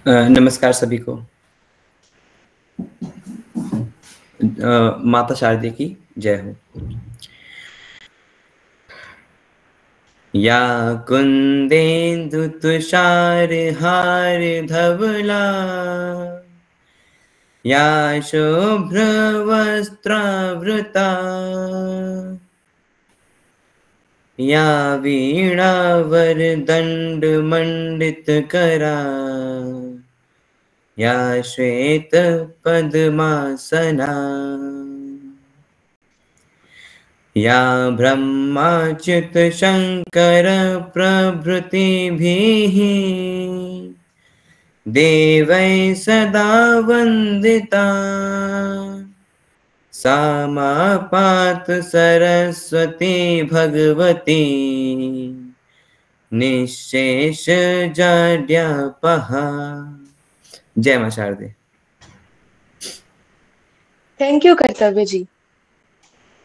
नमस्कार सभी को। माता शारदे की जय हो। या कुंदेन्दु तुषार हार धवला, या शुभ्र वस्त्रावृता, या वीणा वरदंड मंडित करा, या श्वेत पद्मासना, या ब्रह्माच्युत शंकर प्रभृतिभिः देवै सदा वंदिता, सा मा पातु सरस्वती भगवती निःशेष जाड्यापहा। जय मां शारदे। थैंक यू कर्तव्य जी।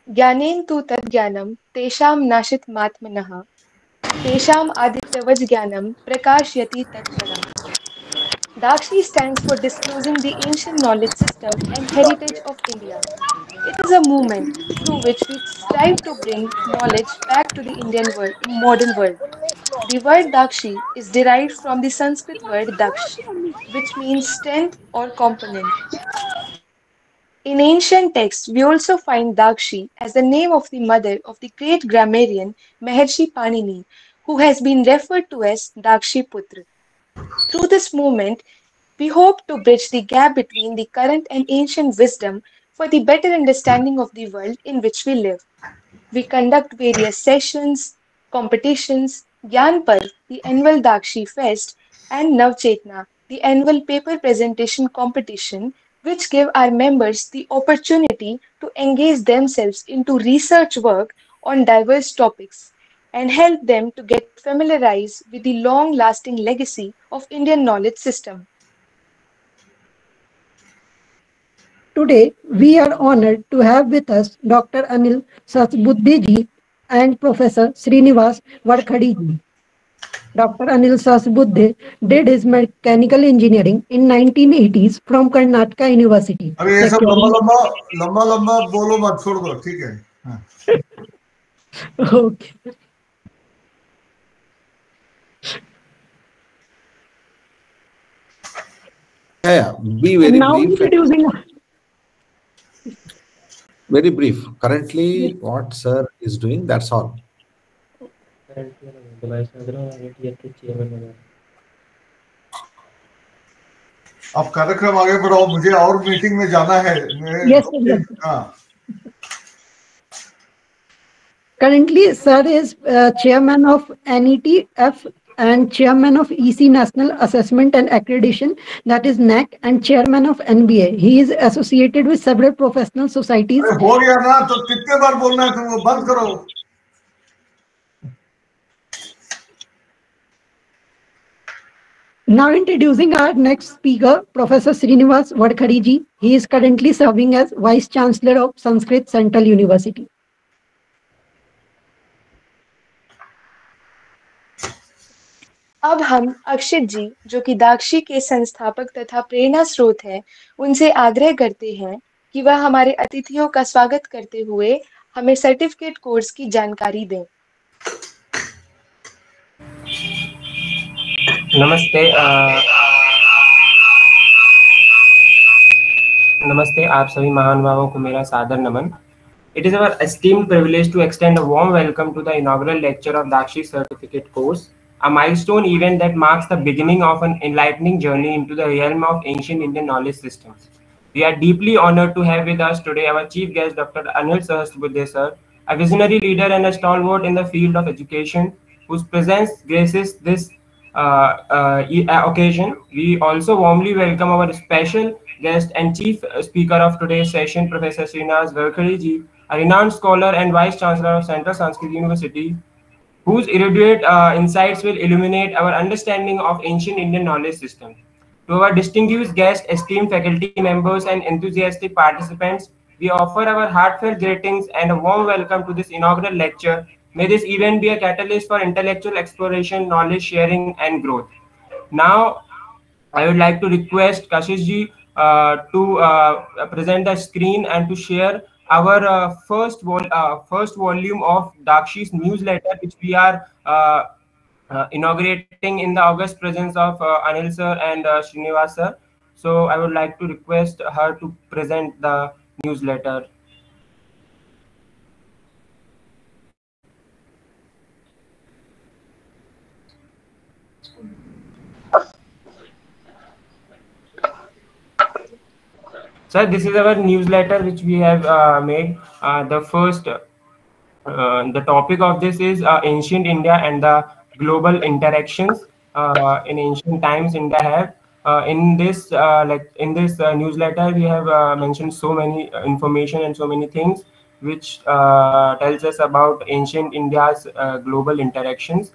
ज्ञानेन तु तद्ज्ञानं तेषां नाशितमात्मनः, तेषाम् आदित्यवज् ज्ञानं प्रकाशयति तत्परम्। Dakshi stands for disclosing the ancient knowledge system and heritage of India. It is a movement through which we strive to bring knowledge back to the Indian world, modern world. The word Dakshi is derived from the Sanskrit word Daksh, which means strength or component. In ancient texts, we also find Dakshi as the name of the mother of the great grammarian Maharshi Panini, who has been referred to as Dakshi Putra. Through this movement, we hope to bridge the gap between the current and ancient wisdom for the better understanding of the world in which we live. We conduct various sessions, competitions, Gyan Parv, the annual Dakshi Fest, and Navchetna, the annual paper presentation competition, which give our members the opportunity to engage themselves into research work on diverse topics and help them to get familiarized with the long-lasting legacy of Indian knowledge system. Today, we are honored to have with us Dr. Anil Sasbuddhe and Professor Srinivas Vadkhadi. Dr. Anil Sasbuddhe did his mechanical engineering in 1980s from Karnataka University. अरे ये सब लंबा बोलो मत, छोड़ दो, ठीक है? Okay. Yeah, be very now brief. Introducing. Very brief. Currently, what sir is doing, that's all. अब कार्यक्रम आगे बढ़ाओ, मुझे और मीटिंग में जाना है। Yes, Currently, sir is chairman of NETF and chairman of EC National Assessment and Accreditation, that is NAC, and chairman of NBA. He is associated with several professional societies. हो गया ना, तो कितने बार बोलना है तुमको? बंद करो। Now introducing our next speaker, Professor Srinivas Vadkhadi. He is currently serving as Vice Chancellor of Sanskrit Central University. अब हम अक्षित जी, जो कि दाक्षी के संस्थापक तथा प्रेरणा स्रोत हैं, उनसे आग्रह करते हैं कि वह हमारे अतिथियों का स्वागत करते हुए हमें सर्टिफिकेट कोर्स की जानकारी दें। नमस्ते, आप सभी महानुभावों को मेरा सादर नमन। It is our esteemed privilege to extend a warm welcome to the inaugural lecture of Dakshi Certificate Course, a milestone event that marks the beginning of an enlightening journey into the realm of ancient Indian knowledge systems. We are deeply honored to have with us today our chief guest, Dr. Anil Sahasrabudhe sir, a visionary leader and a stalwart in the field of education, whose presence graces this occasion. We also warmly welcome our special guest and chief speaker of today's session, Professor Srinivas Vadkhadi, a renowned scholar and Vice Chancellor of Central Sanskrit University, whose erudite insights will illuminate our understanding of ancient Indian knowledge system. To our distinguished guests, esteemed faculty members, and enthusiastic participants, we offer our heartfelt greetings and a warm welcome to this inaugural lecture. May this event be a catalyst for intellectual exploration, knowledge sharing, and growth. Now, I would like to request Kashish ji to present the screen and to share our first volume of Dakshi's newsletter, which we are inaugurating in the august presence of Anil sir and Srinivas sir. So I would like to request her to present the newsletter. Sir, this is our newsletter which we have made. The topic of this is ancient India and the global interactions in ancient times India have. In this newsletter, we have mentioned so many information and so many things which tells us about ancient India's global interactions.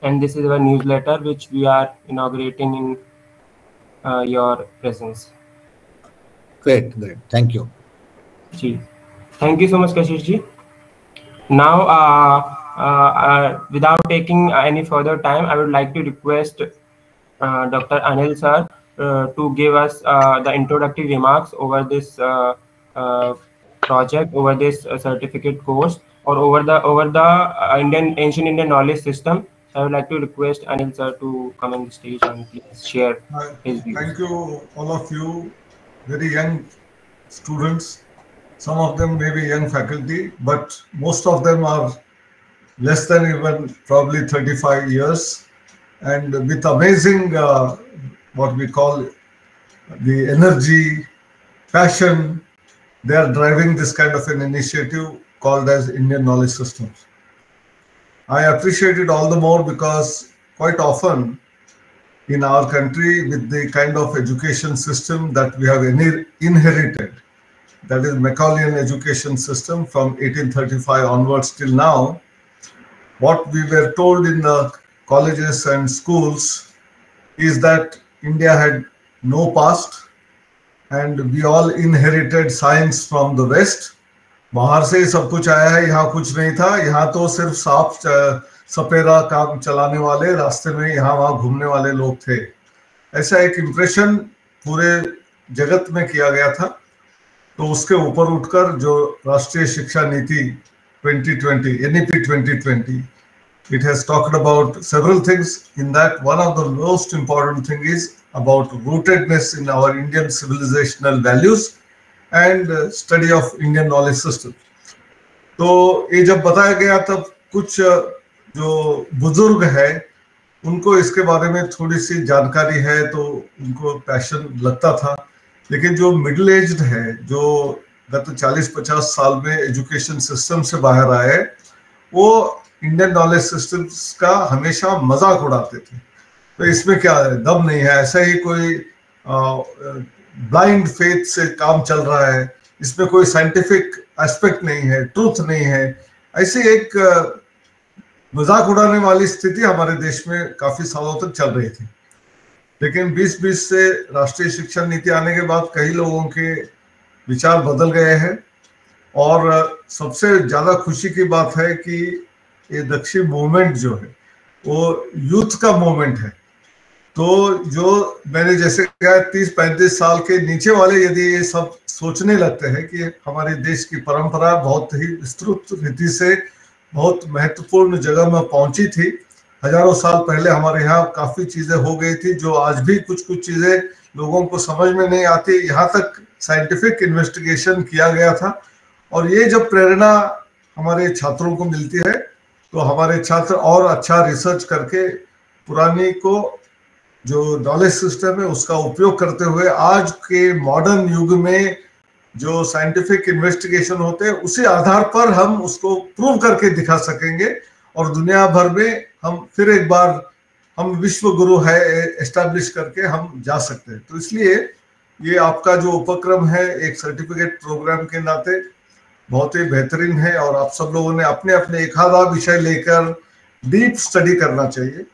And this is our newsletter which we are inaugurating in your presence. Great. Thank you. Thank you so much, Kashish ji. Now, without taking any further time, I would like to request Dr. Anil sir to give us the introductory remarks over this project, over this certificate course, or over the ancient Indian knowledge system. I would like to request Anil sir to come on the stage and please share his views. Thank you, all of you, very young students. Some of them may be young faculty, but most of them are less than even probably 35 years. And with amazing, what we call the energy, passion, they are driving this kind of an initiative called as Indian Knowledge Systems. I appreciate it all the more because quite often in our country, with the kind of education system that we have inherited, that is Macaulayan education system from 1835 onwards till now, what we were told in the colleges and schools is that India had no past and we all inherited science from the West. बाहर से ही सब कुछ आया है, यहाँ कुछ नहीं था, यहाँ तो सिर्फ साफ सपेरा काम चलाने वाले, रास्ते में यहाँ वहाँ घूमने वाले लोग थे. ऐसा एक इम्प्रेशन पूरे जगत में किया गया था. तो उसके ऊपर उठकर जो राष्ट्रीय शिक्षा नीति 2020, NEP 2020, it has talked about several things. In that, one of the most important thing is about rootedness in our Indian civilizational values and study of Indian knowledge system. तो ये जब बताया गया तब कुछ जो बुजुर्ग है उनको इसके बारे में थोड़ी सी जानकारी है तो उनको पैशन लगता था. लेकिन जो मिडिल एज्ड है, जो गत 40-50 साल में एजुकेशन सिस्टम से बाहर आए, वो इंडियन नॉलेज सिस्टम्स का हमेशा मजाक उड़ाते थे. तो इसमें क्या है, दम नहीं है, ऐसा ही कोई ब्लाइंड फेथ से काम चल रहा है, इसमें कोई साइंटिफिक एस्पेक्ट नहीं है, ट्रूथ नहीं है. ऐसी एक मजाक उड़ाने वाली स्थिति हमारे देश में काफी सालों तक चल रही थी. लेकिन 2020 से राष्ट्रीय शिक्षा नीति आने के बाद कई लोगों के विचार बदल गए हैं और सबसे ज्यादा खुशी की बात है कि ये दक्षिण मूवमेंट जो है वो यूथ का मूवमेंट है. तो जो मैंने जैसे कहा 30-35 साल के नीचे वाले यदि ये सब सोचने लगते हैं कि हमारे देश की परंपरा बहुत ही विस्तृत रीति से बहुत महत्वपूर्ण जगह में पहुंची थी, हजारों साल पहले हमारे यहाँ काफी चीजें हो गई थी जो आज भी कुछ चीजें लोगों को समझ में नहीं आती. यहाँ तक साइंटिफिक इन्वेस्टिगेशन किया गया था और ये जब प्रेरणा हमारे छात्रों को मिलती है तो हमारे छात्र और अच्छा रिसर्च करके पुरानी को जो नॉलेज सिस्टम है उसका उपयोग करते हुए आज के मॉडर्न युग में जो साइंटिफिक इन्वेस्टिगेशन होते हैं उसी आधार पर हम उसको प्रूव करके दिखा सकेंगे और दुनिया भर में हम फिर एक बार हम विश्व गुरु है एस्टैब्लिश करके हम जा सकते हैं. तो इसलिए ये आपका जो उपक्रम है एक सर्टिफिकेट प्रोग्राम के नाते बहुत ही बेहतरीन है और आप सब लोगों ने अपने अपने एक आधा विषय लेकर डीप स्टडी करना चाहिए.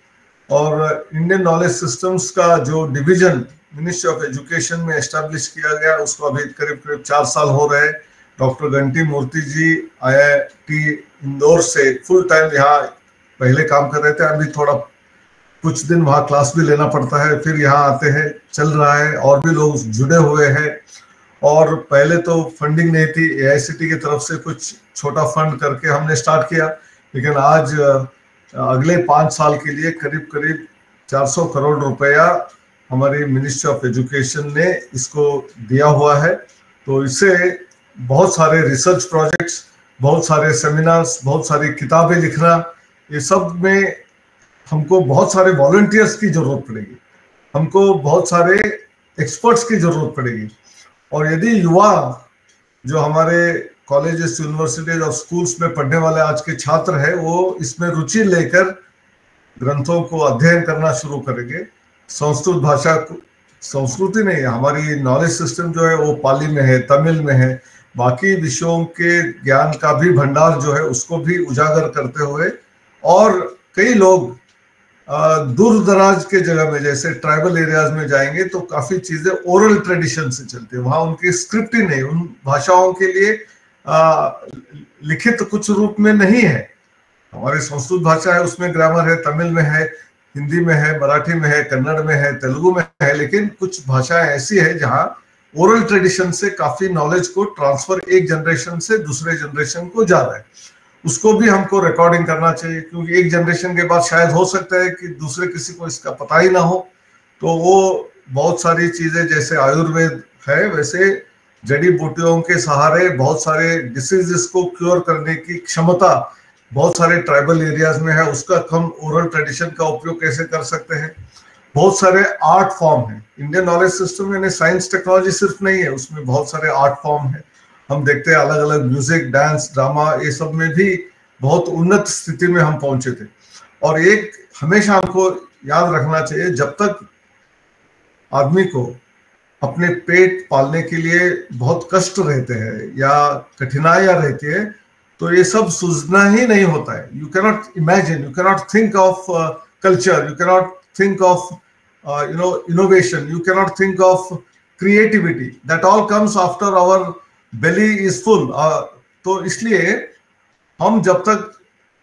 और इंडियन नॉलेज सिस्टम्स का जो डिवीजन मिनिस्ट्री ऑफ एजुकेशन में एस्टैब्लिश किया गया उसको अभी करीब 4 साल हो रहे हैं. डॉक्टर घंटी मूर्ति जी IIT इंदौर से फुल टाइम यहाँ पहले काम कर रहे थे, अभी थोड़ा कुछ दिन वहाँ क्लास भी लेना पड़ता है, फिर यहाँ आते हैं, चल रहा है, और भी लोग जुड़े हुए हैं। और पहले तो फंडिंग नहीं थी, एआईसीटी की तरफ से कुछ छोटा फंड करके हमने स्टार्ट किया, लेकिन आज अगले 5 साल के लिए करीब करीब 400 करोड़ रुपया हमारी मिनिस्ट्री ऑफ एजुकेशन ने इसको दिया हुआ है। तो इससे बहुत सारे रिसर्च प्रोजेक्ट्स, बहुत सारे सेमिनार्स, बहुत सारी किताबें लिखना, ये सब में हमको बहुत सारे वॉलंटियर्स की जरूरत पड़ेगी, हमको बहुत सारे एक्सपर्ट्स की जरूरत पड़ेगी। और यदि युवा जो हमारे कॉलेजेस, यूनिवर्सिटीज और स्कूल्स में पढ़ने वाले आज के छात्र हैं, वो इसमें रुचि लेकर ग्रंथों को अध्ययन करना शुरू करेंगे, संस्कृत भाषा को, संस्कृति नहीं है, हमारी नॉलेज सिस्टम जो है वो पाली में है, तमिल में है, बाकी विषयों के ज्ञान का भी भंडार जो है उसको भी उजागर करते हुए, और कई लोग दूर दराज के जगह में जैसे ट्राइबल एरियाज में जाएंगे तो काफी चीजें ओरल ट्रेडिशन से चलती है, वहां उनकी स्क्रिप्ट ही नहीं, उन भाषाओं के लिए लिखित कुछ रूप में नहीं है। हमारी संस्कृत भाषा है, उसमें ग्रामर है, तमिल में है, हिंदी में है, मराठी में है, कन्नड़ में है, तेलुगु में है, लेकिन कुछ भाषाएं ऐसी है जहाँ ओरल ट्रेडिशन से काफी नॉलेज को ट्रांसफर एक जनरेशन से दूसरे जनरेशन को जा रहा है। उसको भी हमको रिकॉर्डिंग करना चाहिए, क्योंकि एक जनरेशन के बाद शायद हो सकता है कि दूसरे किसी को इसका पता ही ना हो। तो वो बहुत सारी चीजें, जैसे आयुर्वेद है, वैसे जड़ी बूटियों के सहारे बहुत सारे डिसीजेस को क्योर करने की क्षमता बहुत सारे ट्राइबल एरियाज में है। उसका हम ओरल ट्रेडिशन का उपयोग कैसे कर सकते हैं। बहुत सारे आर्ट फॉर्म है, इंडियन नॉलेज सिस्टम में साइंस टेक्नोलॉजी सिर्फ नहीं है, उसमें बहुत सारे आर्ट फॉर्म है। हम देखते हैं अलग अलग म्यूजिक, डांस, ड्रामा, ये सब में भी बहुत उन्नत स्थिति में हम पहुंचे थे। और एक हमेशा हमको याद रखना चाहिए, जब तक आदमी को अपने पेट पालने के लिए बहुत कष्ट रहते हैं या कठिनाइयां रहती है, तो ये सब सूझना ही नहीं होता है। You cannot imagine, you cannot think of culture, you cannot think of innovation, you cannot think of creativity, that all comes after our belly is full। तो इसलिए हम जब तक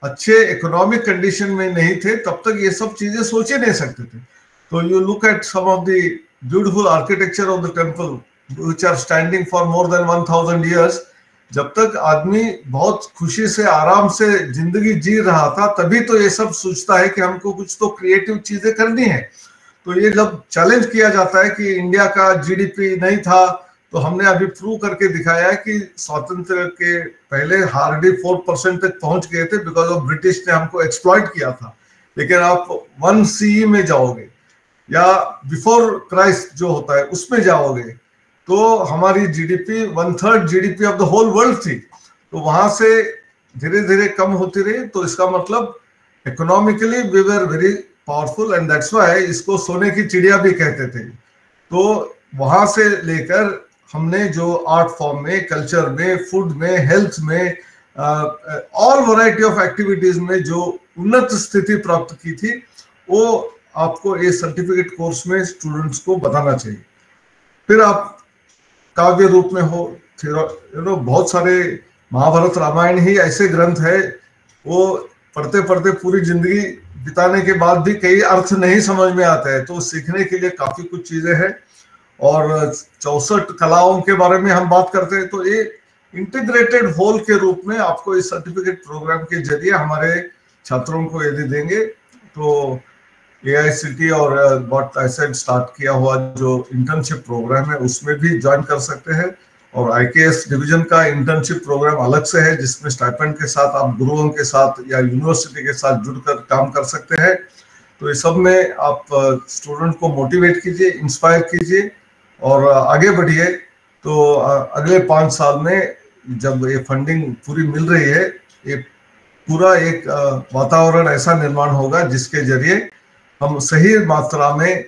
अच्छे इकोनॉमिक कंडीशन में नहीं थे तब तक ये सब चीजें सोचे नहीं सकते थे। तो you look at some of the beautiful architecture of the temple which are standing for more than 1000 years। जब तक आदमी बहुत खुशी से, आराम से जिंदगी जी रहा था, तभी तो ये सब सोचता है कि हमको कुछ तो क्रिएटिव चीजें करनी है। तो ये जब चैलेंज किया जाता है कि इंडिया का जीडीपी नहीं था, तो हमने अभी प्रूव करके दिखाया है कि स्वातंत्र के पहले हार्डली 4% तक पहुंच गए थे, बिकॉज ऑफ ब्रिटिश ने हमको एक्सप्लॉइट किया था। लेकिन आप 1 CE में जाओगे या बिफोर क्राइस्ट जो होता है उसमें जाओगे, तो हमारी GDP 1/3 GDP of the whole world थी। तो वहां से धीरे धीरे कम होती रही। तो इसका मतलब economically we were very powerful, and that's why इसको सोने की चिड़िया भी कहते थे। तो वहां से लेकर हमने जो आर्ट फॉर्म में, कल्चर में, फूड में, हेल्थ में, ऑल वैरायटी ऑफ एक्टिविटीज में जो उन्नत स्थिति प्राप्त की थी, वो आपको ये सर्टिफिकेट कोर्स में स्टूडेंट्स को बताना चाहिए। फिर आप काव्य रूप में हो, बहुत सारे महाभारत, रामायण ही ऐसे ग्रंथ है, वो पढ़ते पढ़ते पूरी जिंदगी बिताने के बाद भी कई अर्थ नहीं समझ में आते हैं। तो सीखने के लिए काफी कुछ चीजें हैं। और 64 कलाओं के बारे में हम बात करते हैं, तो ये इंटीग्रेटेड होल के रूप में आपको इस सर्टिफिकेट प्रोग्राम के जरिए हमारे छात्रों को यदि देंगे, तो AICT और व्हाट आई सेड स्टार्ट किया हुआ जो इंटर्नशिप प्रोग्राम है उसमें भी ज्वाइन कर सकते हैं। और IKS डिवीजन का इंटर्नशिप प्रोग्राम अलग से है, जिसमें स्टाइपेंड के साथ आप गुरुओं के साथ या यूनिवर्सिटी के साथ जुड़कर काम कर सकते हैं। तो ये सब में आप स्टूडेंट को मोटिवेट कीजिए, इंस्पायर कीजिए और आगे बढ़िए। तो अगले 5 साल में जब ये फंडिंग पूरी मिल रही है, ये पूरा एक वातावरण ऐसा निर्माण होगा जिसके जरिए हम सही मात्रा में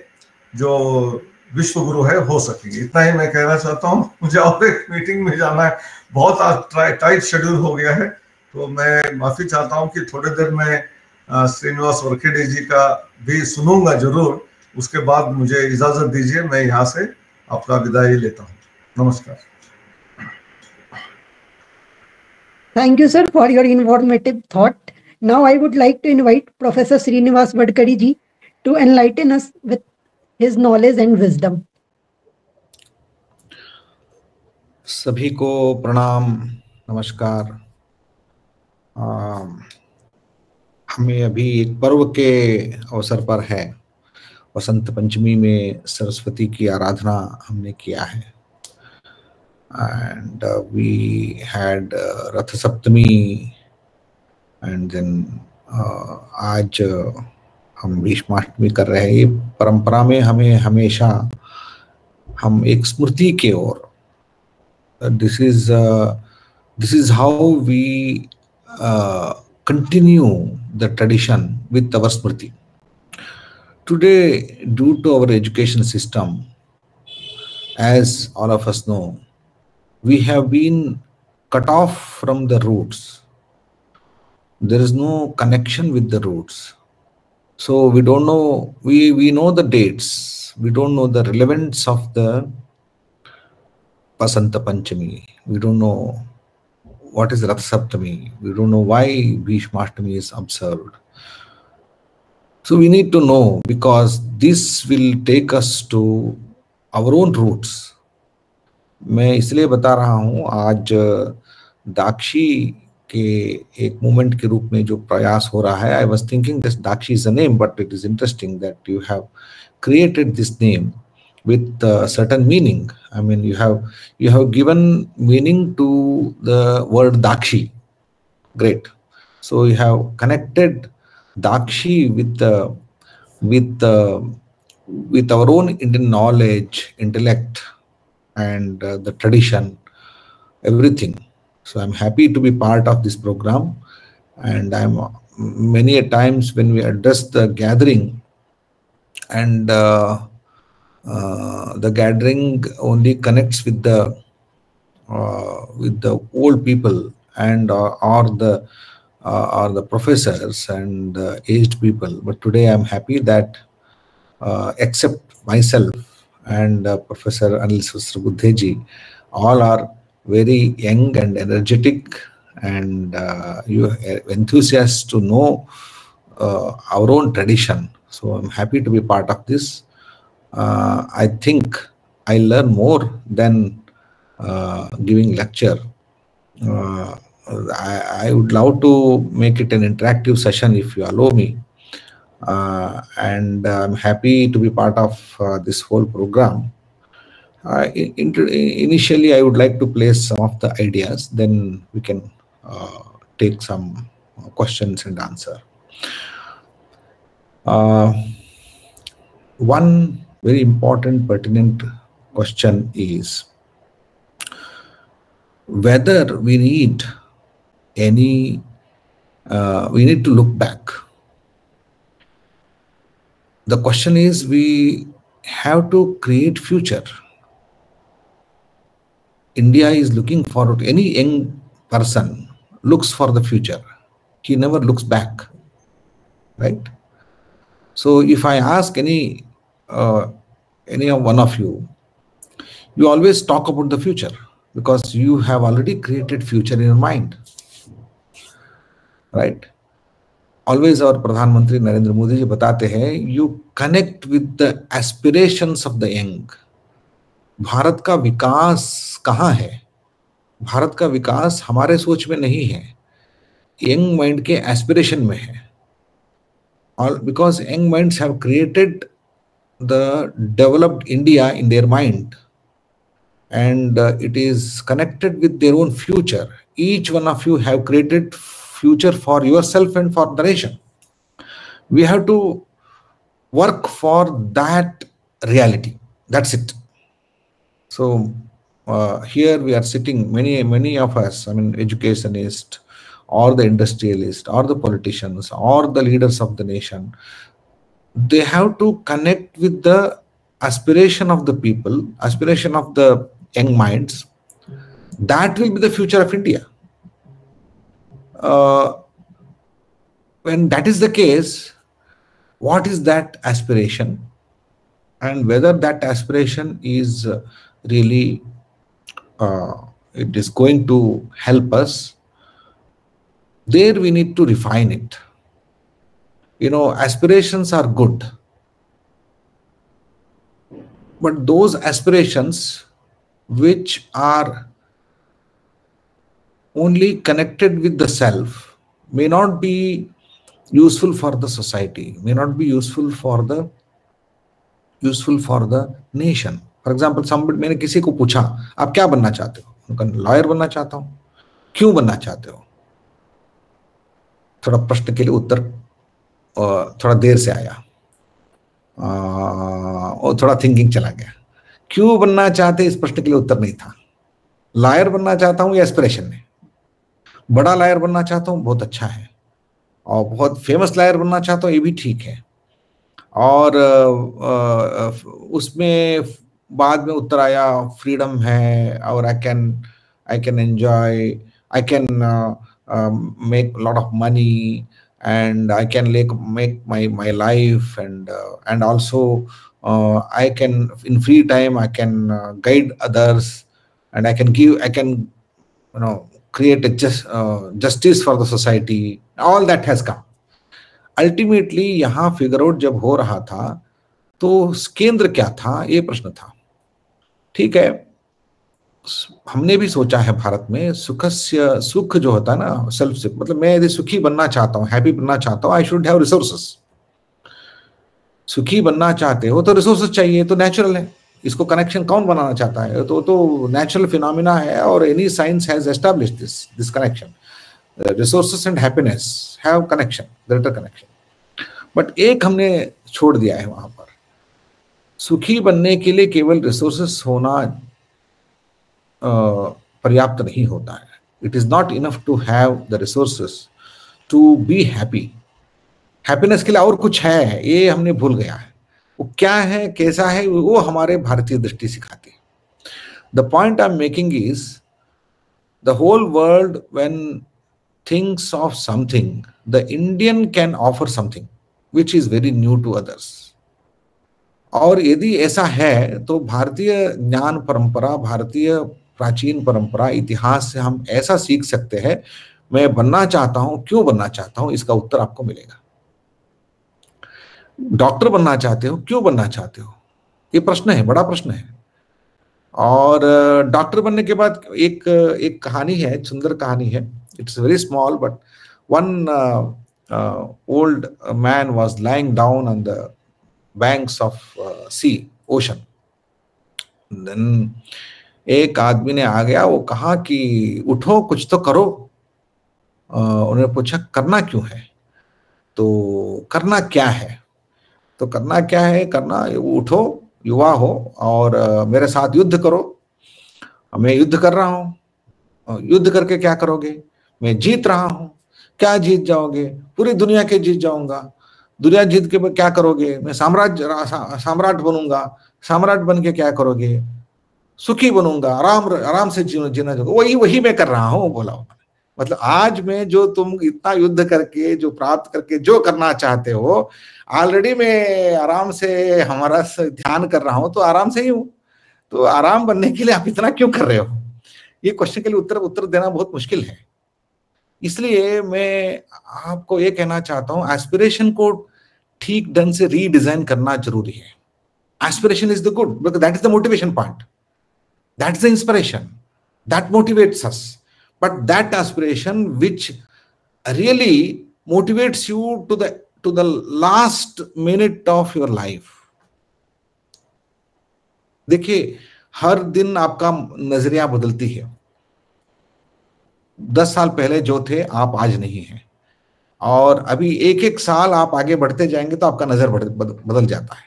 जो विश्व गुरु है हो सकेंगे। इतना ही मैं कहना चाहता हूँ। मुझे और एक मीटिंग में जाना है, बहुत आज टाइट शेड्यूल हो गया है, तो मैं माफी चाहता हूँ कि थोड़ी देर में श्रीनिवास वरखेड़े जी का भी सुनूंगा जरूर। उसके बाद मुझे इजाजत दीजिए, मैं यहाँ से आपका विदाई लेता हूँ। नमस्कार। Thank you, sir, for your informative thought. Now I would like to invite Professor Srinivas Vadkari ji to enlighten us with his knowledge and wisdom. सभी को प्रणाम, नमस्कार। हमें अभी एक पर्व के अवसर पर है, वसंत पंचमी में सरस्वती की आराधना हमने किया है। And we had Rath Saptami and then आज हम भीष्माष्टमी कर रहे हैं। ये परंपरा में हमें हमेशा हम एक स्मृति के ओर, this is how we continue the tradition with our smriti. Today, due to our education system, as all of us know, we have been cut off from the roots. There is no connection with the roots. So we don't know, we know the dates, we don't know the relevance of the Vasanta Panchami. We don't know what is Rath Saptami. We don't know why Bhishmashtami is observed. So we need to know, because this will take us to our own roots. मैं इसलिए बता रहा हूँ, आज दाक्षी के एक movement के रूप में जो प्रयास हो रहा है, I was thinking that Dakshi is a name, but it is interesting that you have created this name with certain meaning. I mean, you have given meaning to the word Dakshi. Great. So you have connected Dakshi with our own Indian knowledge, intellect, and the tradition, everything. So I'm happy to be part of this program, and I'm many a times when we address the gathering, and the gathering only connects with the old people and or the professors and aged people. But today I'm happy that except myself and Professor Anil Sahasrabuddhe, all are very young and energetic, and you are enthusiasts to know our own tradition. So I'm happy to be part of this. I think I learn more than giving lecture. I would love to make it an interactive session if you allow me. And I'm happy to be part of this whole program. Initially, I would like to place some of the ideas, then we can take some questions and answer. One very important, pertinent question is whether we need we need to look back. The question is, we have to create future. India is looking forward. Any young person looks for the future. He never looks back, right? So if I ask any one of you, you always talk about the future because you have already created future in your mind, right? Always our Pradhan Mantri Narendra Modi ji बताते हैं, you connect with the aspirations of the young. Bharat का विकास कहाँ है? भारत का विकास हमारे सोच में नहीं है, यंग माइंड के एस्पिरेशन में है. All because young minds have created the developed India in their mind, and it is connected with their own future. Each one of you have created future for yourself and for the nation. We have to work for that reality. That's it. So here we are sitting, many of us, I mean, educationists, or the industrialists, or the politicians, or the leaders of the nation. They have to connect with the aspiration of the people, aspiration of the young minds. That will be the future of India. When that is the case, what is that aspiration, and whether that aspiration is really it is going to help us, there we need to refine it. You know, aspirations are good. but those aspirations which are only connected with the self may not be useful for the society, may not be useful for the nation. For example, somebody, मैंने किसी को पूछा आप क्या बनना चाहते हो, उनका लॉयर बनना चाहता हूँ। क्यों बनना चाहते हो? थोड़ा प्रश्न के लिए उत्तर थोड़ा देर से आया और थोड़ा थिंकिंग चला गया। क्यों बनना चाहते इस प्रश्न के लिए उत्तर नहीं था। लॉयर बनना चाहता हूँ, ये एस्पिरेशन है। बड़ा लॉयर बनना चाहता हूँ, बहुत अच्छा है। और बहुत फेमस लॉयर बनना चाहता हूँ, ये भी ठीक है। और उसमें बाद में उत्तर आया फ्रीडम है और I can enjoy, I can make lot of money and I can make my life and also I can in free time I can guide others and I can create a justice for the society. All that has come. Ultimately यहाँ figure out जब हो रहा था तो केंद्र क्या था, ये प्रश्न था। ठीक है, हमने भी सोचा है भारत में सुख जो होता है ना, सेल्फ से मतलब मैं यदि सुखी बनना चाहता हूँ, हैप्पी बनना चाहता हूँ, आई शुड हैव रिसोर्सेस। सुखी बनना चाहते हो तो रिसोर्सेस चाहिए, तो नेचुरल है। इसको कनेक्शन कौन बनाना चाहता है? तो नेचुरल फिनोमिना है और any science has established this connection. Resources and happiness have connection, greater connection. But एक हमने छोड़ दिया है वहां पर, सुखी बनने के लिए केवल रिसोर्सेस होना पर्याप्त नहीं होता है। It is not enough to have the resources to be happy. Happiness के लिए और कुछ है, ये हमने भूल गया है। वो क्या है, कैसा है, वो हमारे भारतीय दृष्टि सिखाती है। The point I am making is the whole world when thinks of something, the Indian can offer something which is very new to others. और यदि ऐसा है तो भारतीय ज्ञान परंपरा, भारतीय प्राचीन परंपरा, इतिहास से हम ऐसा सीख सकते हैं। मैं बनना चाहता हूं, क्यों बनना चाहता हूं, इसका उत्तर आपको मिलेगा। डॉक्टर बनना चाहते हो, क्यों बनना चाहते हो, ये प्रश्न है, बड़ा प्रश्न है। और डॉक्टर बनने के बाद एक कहानी है, सुंदर कहानी है। It's very small but one old man was lying down on the banks of sea, ocean. Then एक आदमी ने आ गया, वो कहा कि उठो कुछ तो करो। उन्होंने पूछा करना क्यों है, तो करना क्या है, तो करना क्या है, करना उठो, युवा हो और मेरे साथ युद्ध करो। मैं युद्ध कर रहा हूँ। युद्ध करके क्या करोगे? मैं जीत रहा हूँ। क्या जीत जाओगे? पूरी दुनिया के जीत जाऊंगा। दुनिया जीत के क्या करोगे? मैं सम्राट बनूंगा। सम्राट बन के क्या करोगे? सुखी बनूंगा, आराम से जीना चाहूंगा। वही मैं कर रहा हूँ, बोला उन्होंने। मतलब आज में जो तुम इतना युद्ध करके जो प्राप्त करके जो करना चाहते हो, ऑलरेडी मैं आराम से हमारा ध्यान कर रहा हूँ, तो आराम से ही हूँ। तो आराम बनने के लिए आप इतना क्यों कर रहे हो? ये क्वेश्चन के लिए उत्तर देना बहुत मुश्किल है। इसलिए मैं आपको ये कहना चाहता हूँ, एस्पिरेशन को ठीक ढंग से रीडिजाइन करना जरूरी है। Aspiration is the good, because that is the motivation part, that is the inspiration, that motivates us. But that aspiration which really motivates you to the last minute of your life. देखिए, हर दिन आपका नजरिया बदलती है। 10 साल पहले जो थे आप आज नहीं हैं, और अभी एक साल आप आगे बढ़ते जाएंगे तो आपका नजर बदल जाता है।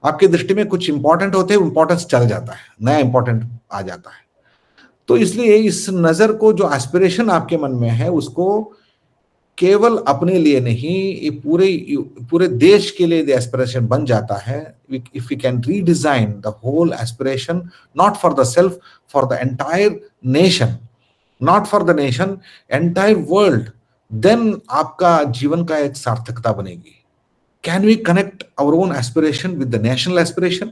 आपकी दृष्टि में कुछ इंपॉर्टेंट होते हैं, इंपॉर्टेंस चल जाता है, नया इंपॉर्टेंट आ जाता है। तो इसलिए इस नजर को, जो एस्पिरेशन आपके मन में है, उसको केवल अपने लिए नहीं, ये पूरे देश के लिए एस्पिरेशन बन जाता है। If we can redesign the whole aspiration, not for the self, for the entire nation, not for the nation, entire world, then आपका जीवन का एक सार्थकता बनेगी। Can we connect our own aspiration with the national aspiration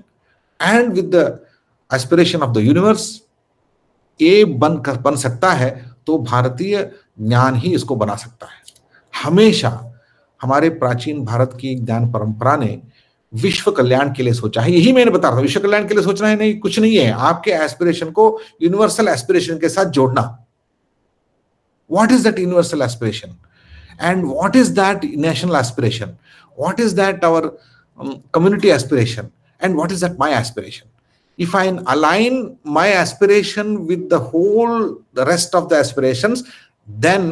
and with the aspiration of the universe? ये बन सकता है तो भारतीय ज्ञान ही इसको बना सकता है। हमेशा हमारे प्राचीन भारत की ज्ञान परंपरा ने विश्व कल्याण के लिए सोचा है। यही मैंने बता रहा था, विश्व कल्याण के लिए सोचना है नहीं, कुछ नहीं है, आपके एस्पिरेशन को यूनिवर्सल एस्पिरेशन के साथ जोड़ना। What is that universal aspiration and what is that national aspiration, what is that our community aspiration, and what is that my aspiration? If I align my aspiration with the rest of the aspirations, then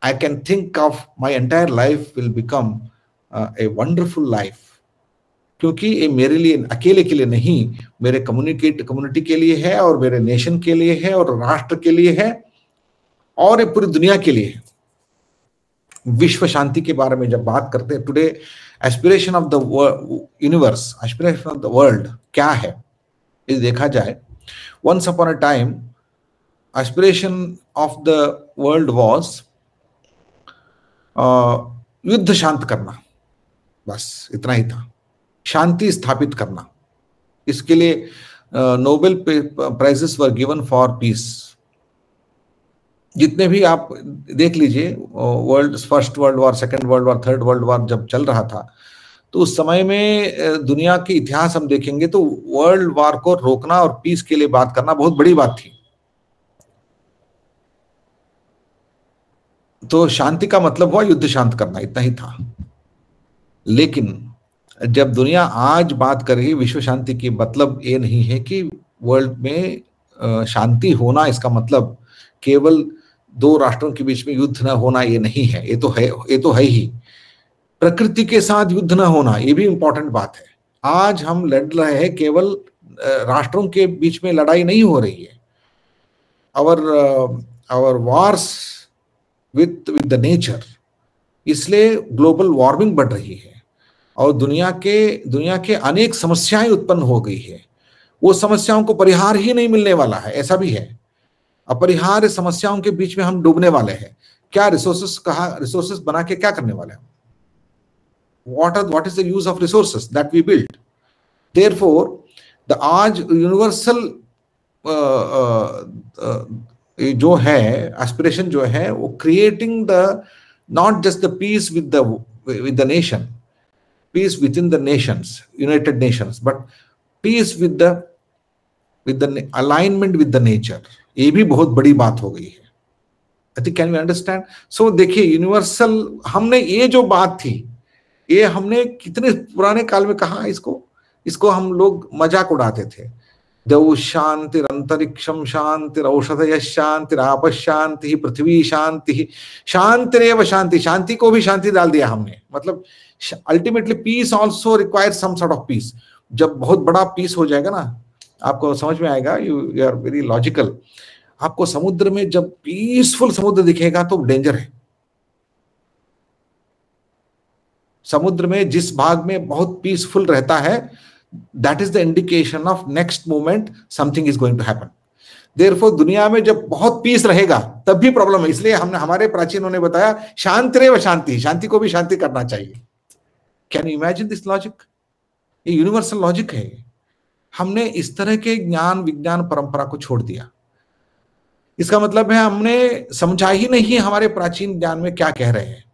I can think of my entire life will become a wonderful life. क्योंकि ये मेरे लिए अकेले के लिए नहीं, मेरे community के लिए है, और मेरे नेशन के लिए है, और राष्ट्र के लिए है, और ये पूरी दुनिया के लिए है। विश्व शांति के बारे में जब बात करते हैं, today aspiration of the universe, aspiration of the world क्या है, इस देखा जाए, once upon a time aspiration of the world was युद्ध शांत करना, बस इतना ही था, शांति स्थापित करना। इसके लिए Nobel prizes were given for piece. जितने भी आप देख लीजिए, first world war, second world war, third world war जब चल रहा था, तो उस समय में दुनिया के इतिहास हम देखेंगे तो वर्ल्ड वॉर को रोकना और पीस के लिए बात करना बहुत बड़ी बात थी। तो शांति का मतलब हुआ युद्ध शांत करना, इतना ही था। लेकिन जब दुनिया आज बात कर रही है विश्व शांति की, मतलब ये नहीं है कि वर्ल्ड में शांति होना, इसका मतलब केवल दो राष्ट्रों के बीच में युद्ध न होना, ये नहीं है। ये तो है ही। प्रकृति के साथ युद्ध न होना, ये भी इंपॉर्टेंट बात है। आज हम लड़ रहे हैं, केवल राष्ट्रों के बीच में लड़ाई नहीं हो रही है। Our wars with the nature, इसलिए ग्लोबल वार्मिंग बढ़ रही है और दुनिया के अनेक समस्याएं उत्पन्न हो गई है। वो समस्याओं को परिहार ही नहीं मिलने वाला है, ऐसा भी है। अपरिहार्य समस्याओं के बीच में हम डूबने वाले हैं। क्या रिसोर्सेस बना के क्या करने वाले हैं? What is the use of resources that we build? Therefore, the आज यूनिवर्सल जो है एस्पिरेशन जो है, वो creating the not just the peace with the nation, peace within the nations, United Nations, but peace with the alignment with the nature. ये भी बहुत बड़ी बात हो गई है। I think can we understand? So देखिए, यूनिवर्सल, हमने ये जो बात थी, ये हमने कितने पुराने काल में कहा, इसको हम लोग मजाक उड़ाते थे। देव शांति, अंतरिक्षम शांति, औषधय शांति, आप शांति, पृथ्वी शांति, शांतिरेव शांति, शांति को भी शांति डाल दिया हमने। मतलब ultimately peace also require some sort of peace. जब बहुत बड़ा पीस हो जाएगा ना, आपको समझ में आएगा, यू आर वेरी लॉजिकल। आपको समुद्र में जब पीसफुल समुद्र दिखेगा तो डेंजर है। समुद्र में जिस भाग में बहुत पीसफुल रहता है, that is the indication of next moment something is going to happen. Therefore दुनिया में जब बहुत पीस रहेगा तब भी प्रॉब्लम है। इसलिए हमने, हमारे प्राचीनों ने बताया, शांतिरेव शांति, शांति को भी शांति करना चाहिए। Can you imagine this logic? ये यूनिवर्सल लॉजिक है। हमने इस तरह के ज्ञान विज्ञान परंपरा को छोड़ दिया। इसका मतलब है हमने समझा ही नहीं हमारे प्राचीन ज्ञान में क्या कह रहे हैं।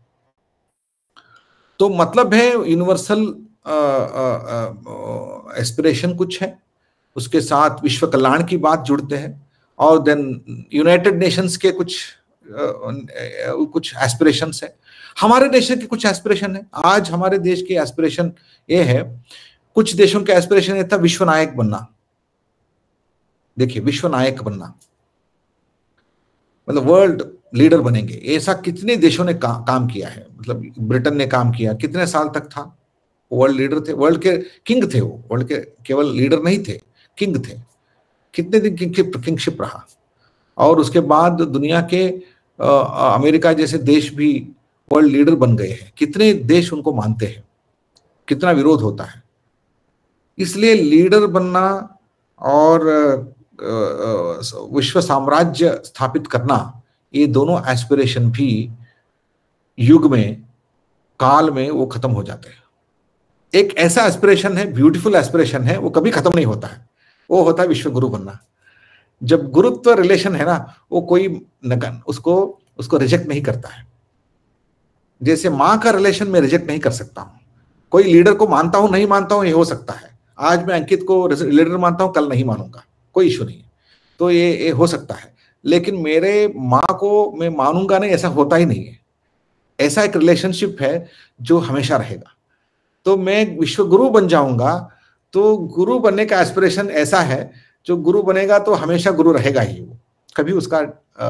तो मतलब है यूनिवर्सल एस्पिरेशन कुछ है, उसके साथ विश्व कल्याण की बात जुड़ते हैं, और देन यूनाइटेड नेशंस के कुछ एस्पिरेशंस है, हमारे नेशन के कुछ एस्पिरेशन है। आज हमारे देश के एस्पिरेशन ये है, कुछ देशों के एस्पिरेशन ये था विश्व नायक बनना। देखिए, विश्व नायक बनना मतलब वर्ल्ड लीडर बनेंगे। ऐसा कितने देशों ने काम किया है। मतलब ब्रिटेन ने काम किया, कितने साल तक था, वर्ल्ड लीडर थे, वर्ल्ड के किंग थे वो, वर्ल्ड के केवल लीडर नहीं थे, किंग थे। कितने दिन किंगशिप रहा। और उसके बाद दुनिया के अमेरिका जैसे देश भी वर्ल्ड लीडर बन गए हैं। कितने देश उनको मानते हैं, कितना विरोध होता है। इसलिए लीडर बनना और विश्व साम्राज्य स्थापित करना, ये दोनों एस्पिरेशन भी युग में, काल में वो खत्म हो जाते हैं। एक ऐसा एस्पिरेशन है, ब्यूटीफुल एस्पिरेशन है, वो कभी खत्म नहीं होता है, वो होता है विश्व गुरु बनना। जब गुरुत्व रिलेशन है ना, वो कोई उसको रिजेक्ट नहीं करता है। जैसे माँ का रिलेशन में रिजेक्ट नहीं कर सकता हूं, कोई लीडर को मानता हूं नहीं मानता हूं ये हो सकता है, आज मैं अंकित को लीडर मानता हूं, कल नहीं मानूंगा, कोई इशू नहीं, तो ये हो सकता है। लेकिन मेरे माँ को मैं मानूंगा नहीं, ऐसा होता ही नहीं है। ऐसा एक रिलेशनशिप है जो हमेशा रहेगा। तो मैं विश्व गुरु बन जाऊंगा, तो गुरु बनने का एस्पिरेशन ऐसा है, जो गुरु बनेगा तो हमेशा गुरु रहेगा ही, वो कभी उसका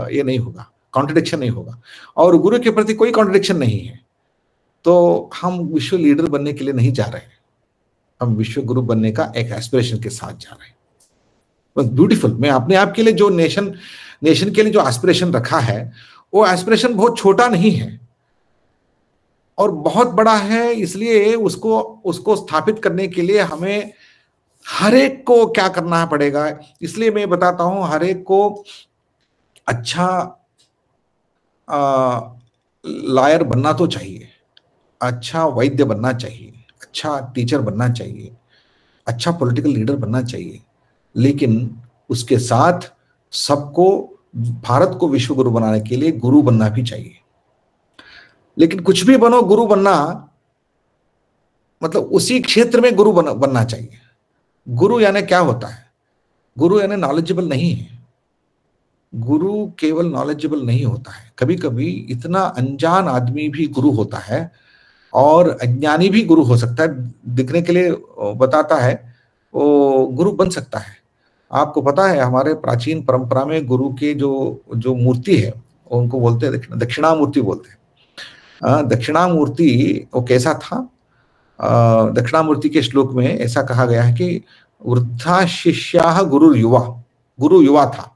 ये नहीं होगा, कॉन्ट्रडिक्शन नहीं होगा, और गुरु के प्रति कोई कॉन्ट्रडिक्शन नहीं है। तो हम विश्व लीडर बनने के लिए नहीं जा रहे हैं, हम विश्व गुरु बनने का एक एस्पिरेशन के साथ जा रहे हैं। बस ब्यूटीफुल। मैं अपने आप के लिए जो नेशन के लिए जो एस्पिरेशन रखा है, वो एस्पिरेशन बहुत छोटा नहीं है और बहुत बड़ा है। इसलिए उसको स्थापित करने के लिए हमें हर एक को क्या करना पड़ेगा, इसलिए मैं बताता हूं, हर एक को अच्छा लॉयर बनना तो चाहिए, अच्छा वैद्य बनना चाहिए, अच्छा टीचर बनना चाहिए, अच्छा पॉलिटिकल लीडर बनना चाहिए, लेकिन उसके साथ सबको, भारत को विश्व गुरु बनाने के लिए गुरु बनना भी चाहिए। लेकिन कुछ भी बनो, गुरु बनना मतलब उसी क्षेत्र में गुरु बनना चाहिए। गुरु यानी क्या होता है? गुरु यानी नॉलेजेबल नहीं है। गुरु केवल नॉलेजेबल नहीं होता है, कभी कभी इतना अनजान आदमी भी गुरु होता है और अज्ञानी भी गुरु हो सकता है, दिखने के लिए बताता है, वो गुरु बन सकता है। आपको पता है हमारे प्राचीन परंपरा में गुरु के जो मूर्ति है उनको बोलते हैं दक्षिणामूर्ति बोलते हैं। दक्षिणामूर्ति वो कैसा था? दक्षिणामूर्ति के श्लोक में ऐसा कहा गया है कि वृद्धा शिष्या गुरु युवा था,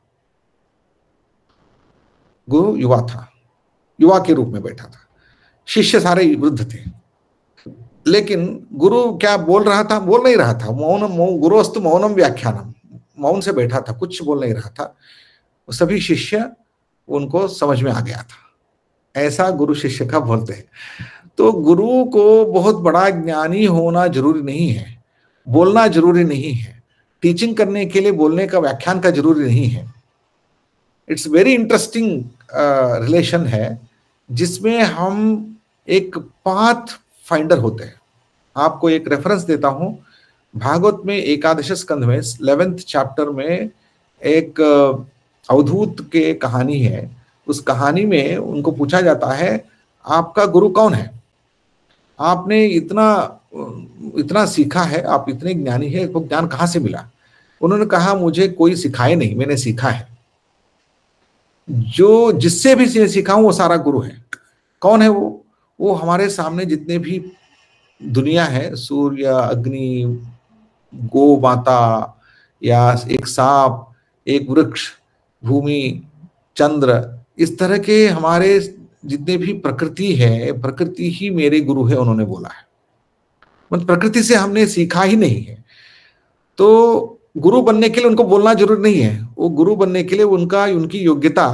गुरु युवा था, युवा के रूप में बैठा था, शिष्य सारे वृद्ध थे। लेकिन गुरु क्या बोल रहा था? बोल नहीं रहा था, गुरुस्तु मौनम व्याख्यानम, मौन से बैठा था, कुछ बोल नहीं रहा था। सभी शिष्य उनको समझ में आ गया था, ऐसा गुरु शिष्य का बोलते हैं। तो गुरु को बहुत बड़ा ज्ञानी होना जरूरी नहीं है, बोलना जरूरी नहीं है, टीचिंग करने के लिए बोलने का व्याख्यान का जरूरी नहीं है। इट्स वेरी इंटरेस्टिंग रिलेशन है जिसमें हम एक पाथ फाइंडर होते हैं। आपको एक रेफरेंस देता हूं, भागवत में एकादश स्कंध में 11th चैप्टर में एक अवधूत के कहानी है। उस कहानी में उनको पूछा जाता है आपका गुरु कौन है, आपने इतना सीखा है, आप इतने ज्ञानी है, वो ज्ञान कहाँ से मिला? उन्होंने कहा मुझे कोई सिखाए नहीं, मैंने सीखा है। जो जिससे भी सीखा हूं वो सारा गुरु है। कौन है वो हमारे सामने जितने भी दुनिया है, सूर्य, अग्नि, गो माता, या एक सांप, एक वृक्ष, भूमि, चंद्र, इस तरह के हमारे जितने भी प्रकृति है, प्रकृति ही मेरे गुरु है, उन्होंने बोला है। मतलब प्रकृति से हमने सीखा ही नहीं है। तो गुरु बनने के लिए उनको बोलना जरूरी नहीं है, वो गुरु बनने के लिए उनकी योग्यता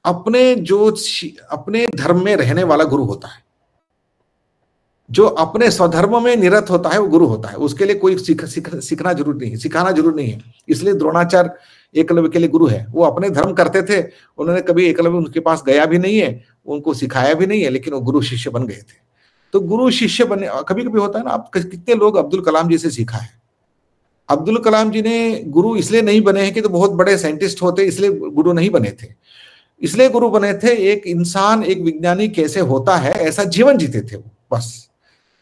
अपने धर्म में रहने वाला गुरु होता है। जो अपने स्वधर्म में निरत होता है वो गुरु होता है, उसके लिए कोई सीखना जरूरी नहीं, सिखाना जरूरी नहीं है। इसलिए द्रोणाचार्य एकलव्य के लिए गुरु है। वो अपने धर्म करते थे, उन्होंने कभी एकलव्य उनके पास गया भी नहीं है, उनको सिखाया भी नहीं है, लेकिन वो गुरु शिष्य बन गए थे। तो गुरु शिष्य बनने कभी कभी होता है ना, आप कितने लोग अब्दुल कलाम जी से सीखा है। अब्दुल कलाम जी ने गुरु इसलिए नहीं बने हैं कि तो बहुत बड़े साइंटिस्ट होते इसलिए गुरु नहीं बने थे, इसलिए गुरु बने थे एक इंसान, एक विज्ञानी कैसे होता है ऐसा जीवन जीते थे वो, बस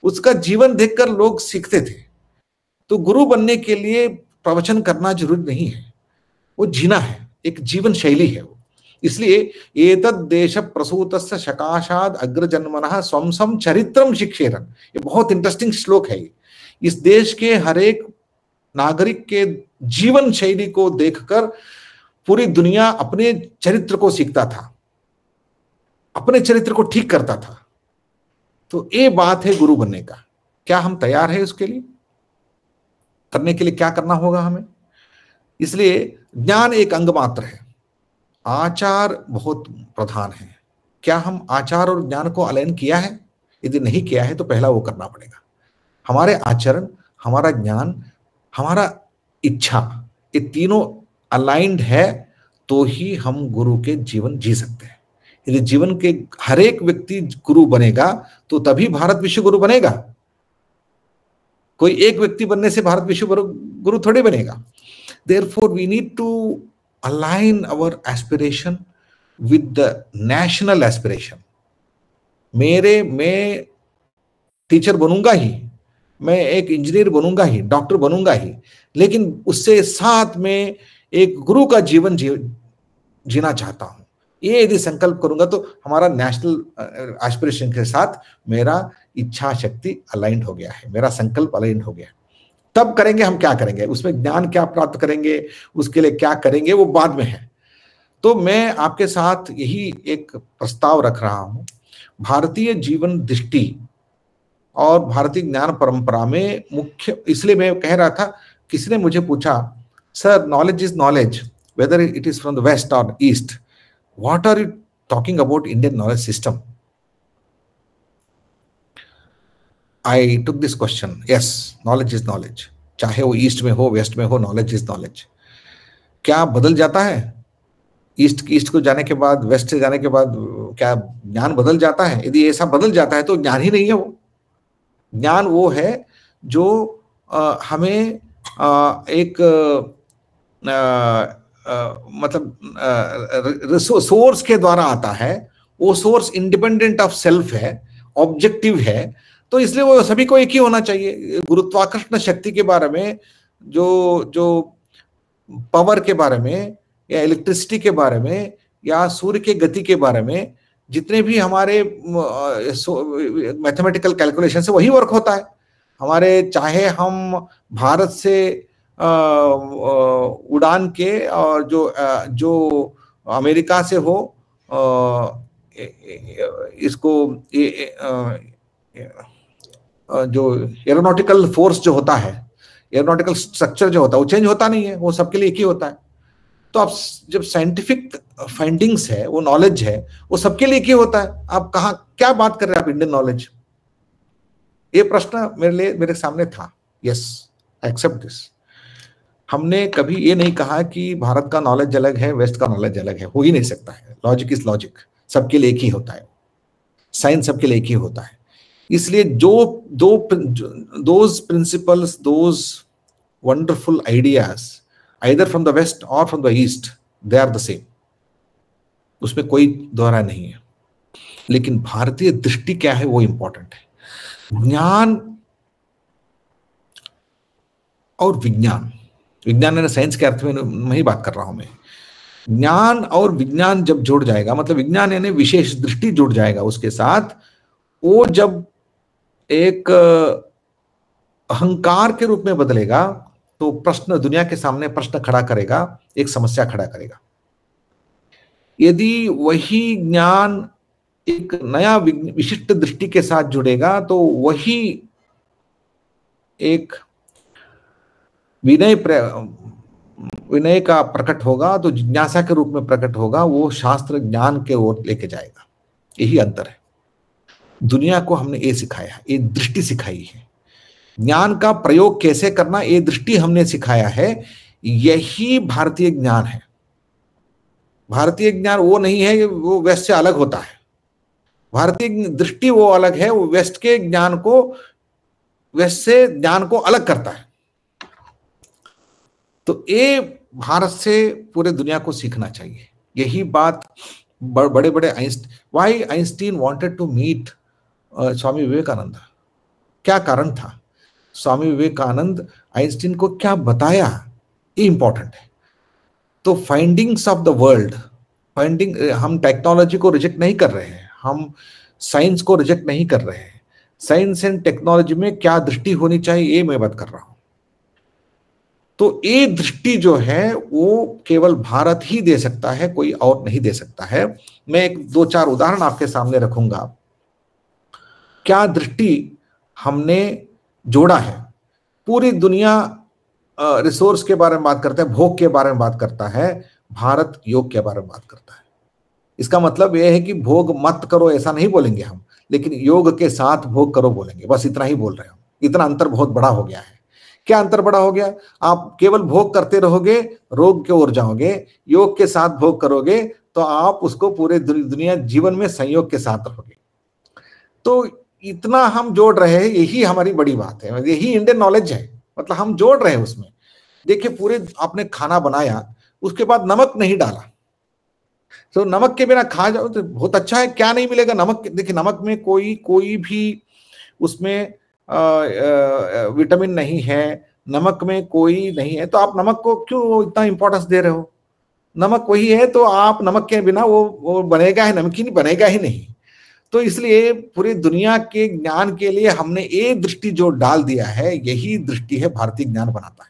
उसका जीवन देखकर लोग सीखते थे। तो गुरु बनने के लिए प्रवचन करना जरूरी नहीं है, वो जीना है, एक जीवन शैली है वो। इसलिए एतद् देश प्रसूतस्य शकाशाद अग्रजन्मनः स्वंसम चरित्रम शिक्षेरन्, ये बहुत इंटरेस्टिंग श्लोक है। इस देश के हर एक नागरिक के जीवन शैली को देखकर पूरी दुनिया अपने चरित्र को सीखता था, अपने चरित्र को ठीक करता था। तो ये बात है गुरु बनने का। क्या हम तैयार हैं उसके लिए? करने के लिए क्या करना होगा हमें? इसलिए ज्ञान एक अंग मात्र है, आचार बहुत प्रधान है। क्या हम आचार और ज्ञान को अलाइन किया है? यदि नहीं किया है तो पहला वो करना पड़ेगा। हमारे आचरण, हमारा ज्ञान, हमारा इच्छा, ये तीनों अलाइंड है तो ही हम गुरु के जीवन जी सकते हैं। यदि जीवन के हर एक व्यक्ति गुरु बनेगा तो तभी भारत विश्व गुरु बनेगा। कोई एक व्यक्ति बनने से भारत विश्व गुरु थोड़े बनेगा। Therefore, we need to align our aspiration with the national aspiration. मैं टीचर बनूंगा ही, मैं एक इंजीनियर बनूंगा ही, डॉक्टर बनूंगा ही, लेकिन उससे साथ में एक गुरु का जीवन जीना चाहता हूं। ये यदि संकल्प करूंगा तो हमारा नेशनल एस्पिरेशन के साथ मेरा इच्छा शक्ति अलाइंड हो गया है, मेरा संकल्प अलाइंड हो गया। तब करेंगे हम क्या करेंगे, उसमें ज्ञान क्या प्राप्त करेंगे, उसके लिए क्या करेंगे, वो बाद में है। तो मैं आपके साथ यही एक प्रस्ताव रख रहा हूं। भारतीय जीवन दृष्टि और भारतीय ज्ञान परंपरा में मुख्य, इसलिए मैं कह रहा था, किसी ने मुझे पूछा, sir knowledge is knowledge whether it is from the west और east, what are you talking about Indian knowledge system? I took this question. Yes, knowledge is knowledge. चाहे वो ईस्ट में हो, वेस्ट में हो, knowledge is knowledge. क्या बदल जाता है? ईस्ट को जाने के बाद, वेस्ट से जाने के बाद क्या ज्ञान बदल जाता है? यदि ऐसा बदल जाता है तो ज्ञान ही नहीं है वो। ज्ञान वो है जो हमें एक मतलब सोर्स के द्वारा आता है। वो सोर्स इंडिपेंडेंट ऑफ सेल्फ है, ऑब्जेक्टिव है, तो इसलिए वो सभी को एक ही होना चाहिए। गुरुत्वाकर्षण शक्ति के बारे में, जो पावर के बारे में, या इलेक्ट्रिसिटी के बारे में, या सूर्य के गति के बारे में, जितने भी हमारे मैथमेटिकल कैलकुलेशन से वही वर्क होता है हमारे। चाहे हम भारत से उड़ान के और जो अमेरिका से हो, इसको जो एरोनॉटिकल फोर्स जो होता है, एरोनॉटिकल स्ट्रक्चर जो होता है, वो चेंज होता नहीं है, वो सबके लिए एक ही होता है। तो आप जब साइंटिफिक फाइंडिंग्स है, वो नॉलेज है, वो सबके लिए एक ही होता है। आप कहाँ क्या बात कर रहे हैं आप इंडियन नॉलेज? ये प्रश्न मेरे सामने था। Yes, I accept this. हमने कभी ये नहीं कहा कि भारत का नॉलेज अलग है, वेस्ट का नॉलेज अलग है, हो ही नहीं सकता है। लॉजिक इज लॉजिक, सबके लिए एक ही होता है। साइंस सबके लिए एक ही होता है। इसलिए those principles, those wonderful ideas, either from the west or from the east, they are the same. उसमें कोई दोहरा नहीं है। लेकिन भारतीय दृष्टि क्या है वो इंपॉर्टेंट है। ज्ञान और विज्ञान, विज्ञान साइंस के अर्थ में नहीं बात कर रहा हूं मैं। ज्ञान और विज्ञान जब जुड़ जाएगा, मतलब विज्ञान यानी विशेष दृष्टि जुड़ जाएगा उसके साथ, वो जब एक अहंकार के रूप में बदलेगा तो प्रश्न, दुनिया के सामने प्रश्न खड़ा करेगा, एक समस्या खड़ा करेगा। यदि वही ज्ञान एक नया विशिष्ट दृष्टि के साथ जुड़ेगा तो वही एक विनय का प्रकट होगा, तो जिज्ञासा के रूप में प्रकट होगा, वो शास्त्र ज्ञान के ओर लेके जाएगा। यही अंतर है। दुनिया को हमने ये सिखाया है, ये दृष्टि सिखाई है। ज्ञान का प्रयोग कैसे करना, ये दृष्टि हमने सिखाया है। यही भारतीय ज्ञान है। भारतीय ज्ञान वो नहीं है, वो वेस्ट से अलग होता है। भारतीय दृष्टि वो अलग है, वो वेस्ट के ज्ञान को, वेस्ट से ज्ञान को अलग करता है। तो ये भारत से पूरे दुनिया को सीखना चाहिए। यही बात बड़े बड़े why Einstein wanted to meet Swami Vivekananda, क्या कारण था? स्वामी विवेकानंद आइंस्टीन को क्या बताया, ये इंपॉर्टेंट है। तो फाइंडिंग्स ऑफ द वर्ल्ड, हम टेक्नोलॉजी को रिजेक्ट नहीं कर रहे हैं, हम साइंस को रिजेक्ट नहीं कर रहे हैं। साइंस एंड टेक्नोलॉजी में क्या दृष्टि होनी चाहिए, ये मैं बात कर रहा हूं। तो ये दृष्टि जो है वो केवल भारत ही दे सकता है, कोई और नहीं दे सकता है। मैं एक 2-4 उदाहरण आपके सामने रखूंगा। क्या दृष्टि हमने जोड़ा है। पूरी दुनिया रिसोर्स के बारे में बात करता है, भोग के बारे में बात करता है, भारत योग के बारे में बात करता है। इसका मतलब यह है कि भोग मत करो ऐसा नहीं बोलेंगे हम, लेकिन योग के साथ भोग करो बोलेंगे, बस इतना ही बोल रहे हो। इतना अंतर बहुत बड़ा हो गया है। क्या अंतर बड़ा हो गया? आप केवल भोग करते रहोगे, रोग की ओर जाओगे। योग के साथ भोग करोगे तो आप उसको पूरे दुनिया जीवन में संयोग के साथ रहोगे। तो इतना हम जोड़ रहे हैं, यही हमारी बड़ी बात है, यही इंडियन नॉलेज है, मतलब हम जोड़ रहे हैं उसमें। देखिए पूरे आपने खाना बनाया, उसके बाद नमक नहीं डाला, तो नमक के बिना खा जाओ तो बहुत अच्छा है, क्या नहीं मिलेगा नमक। देखिए नमक में कोई भी उसमें विटामिन नहीं है, नमक में कोई नहीं है, तो आप नमक को क्यों इतना इंपॉर्टेंस दे रहे हो? नमक वही है, तो आप नमक के बिना वो बनेगा ही, नमकीन बनेगा ही नहीं। तो इसलिए पूरी दुनिया के ज्ञान के लिए हमने एक दृष्टि जो डाल दिया है, यही दृष्टि है भारतीय ज्ञान बनाता है।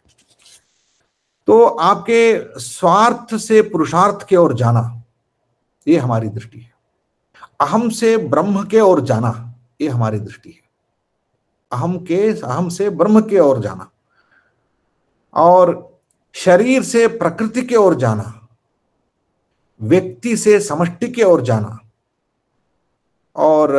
तो आपके स्वार्थ से पुरुषार्थ की ओर जाना, ये हमारी दृष्टि है। अहम से ब्रह्म के ओर जाना, ये हमारी दृष्टि है। अहम से ब्रह्म की ओर जाना, और शरीर से प्रकृति की ओर जाना, व्यक्ति से समष्टि की ओर जाना, और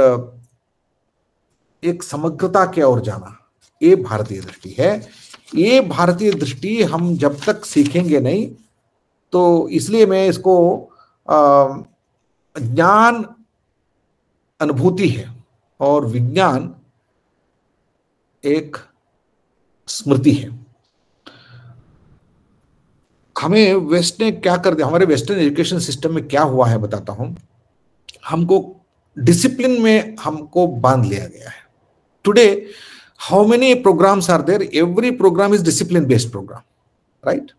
एक समग्रता की ओर जाना, ये भारतीय दृष्टि है। ये भारतीय दृष्टि हम जब तक सीखेंगे नहीं, तो इसलिए मैं इसको ज्ञान अनुभूति है और विज्ञान एक स्मृति है। हमें वेस्ट ने क्या कर दिया, हमारे वेस्टर्न एजुकेशन सिस्टम में क्या हुआ है बताता हूं। हमको डिसिप्लिन में हमको बांध लिया गया है। Today how many programs are there? Every program is discipline based program, right?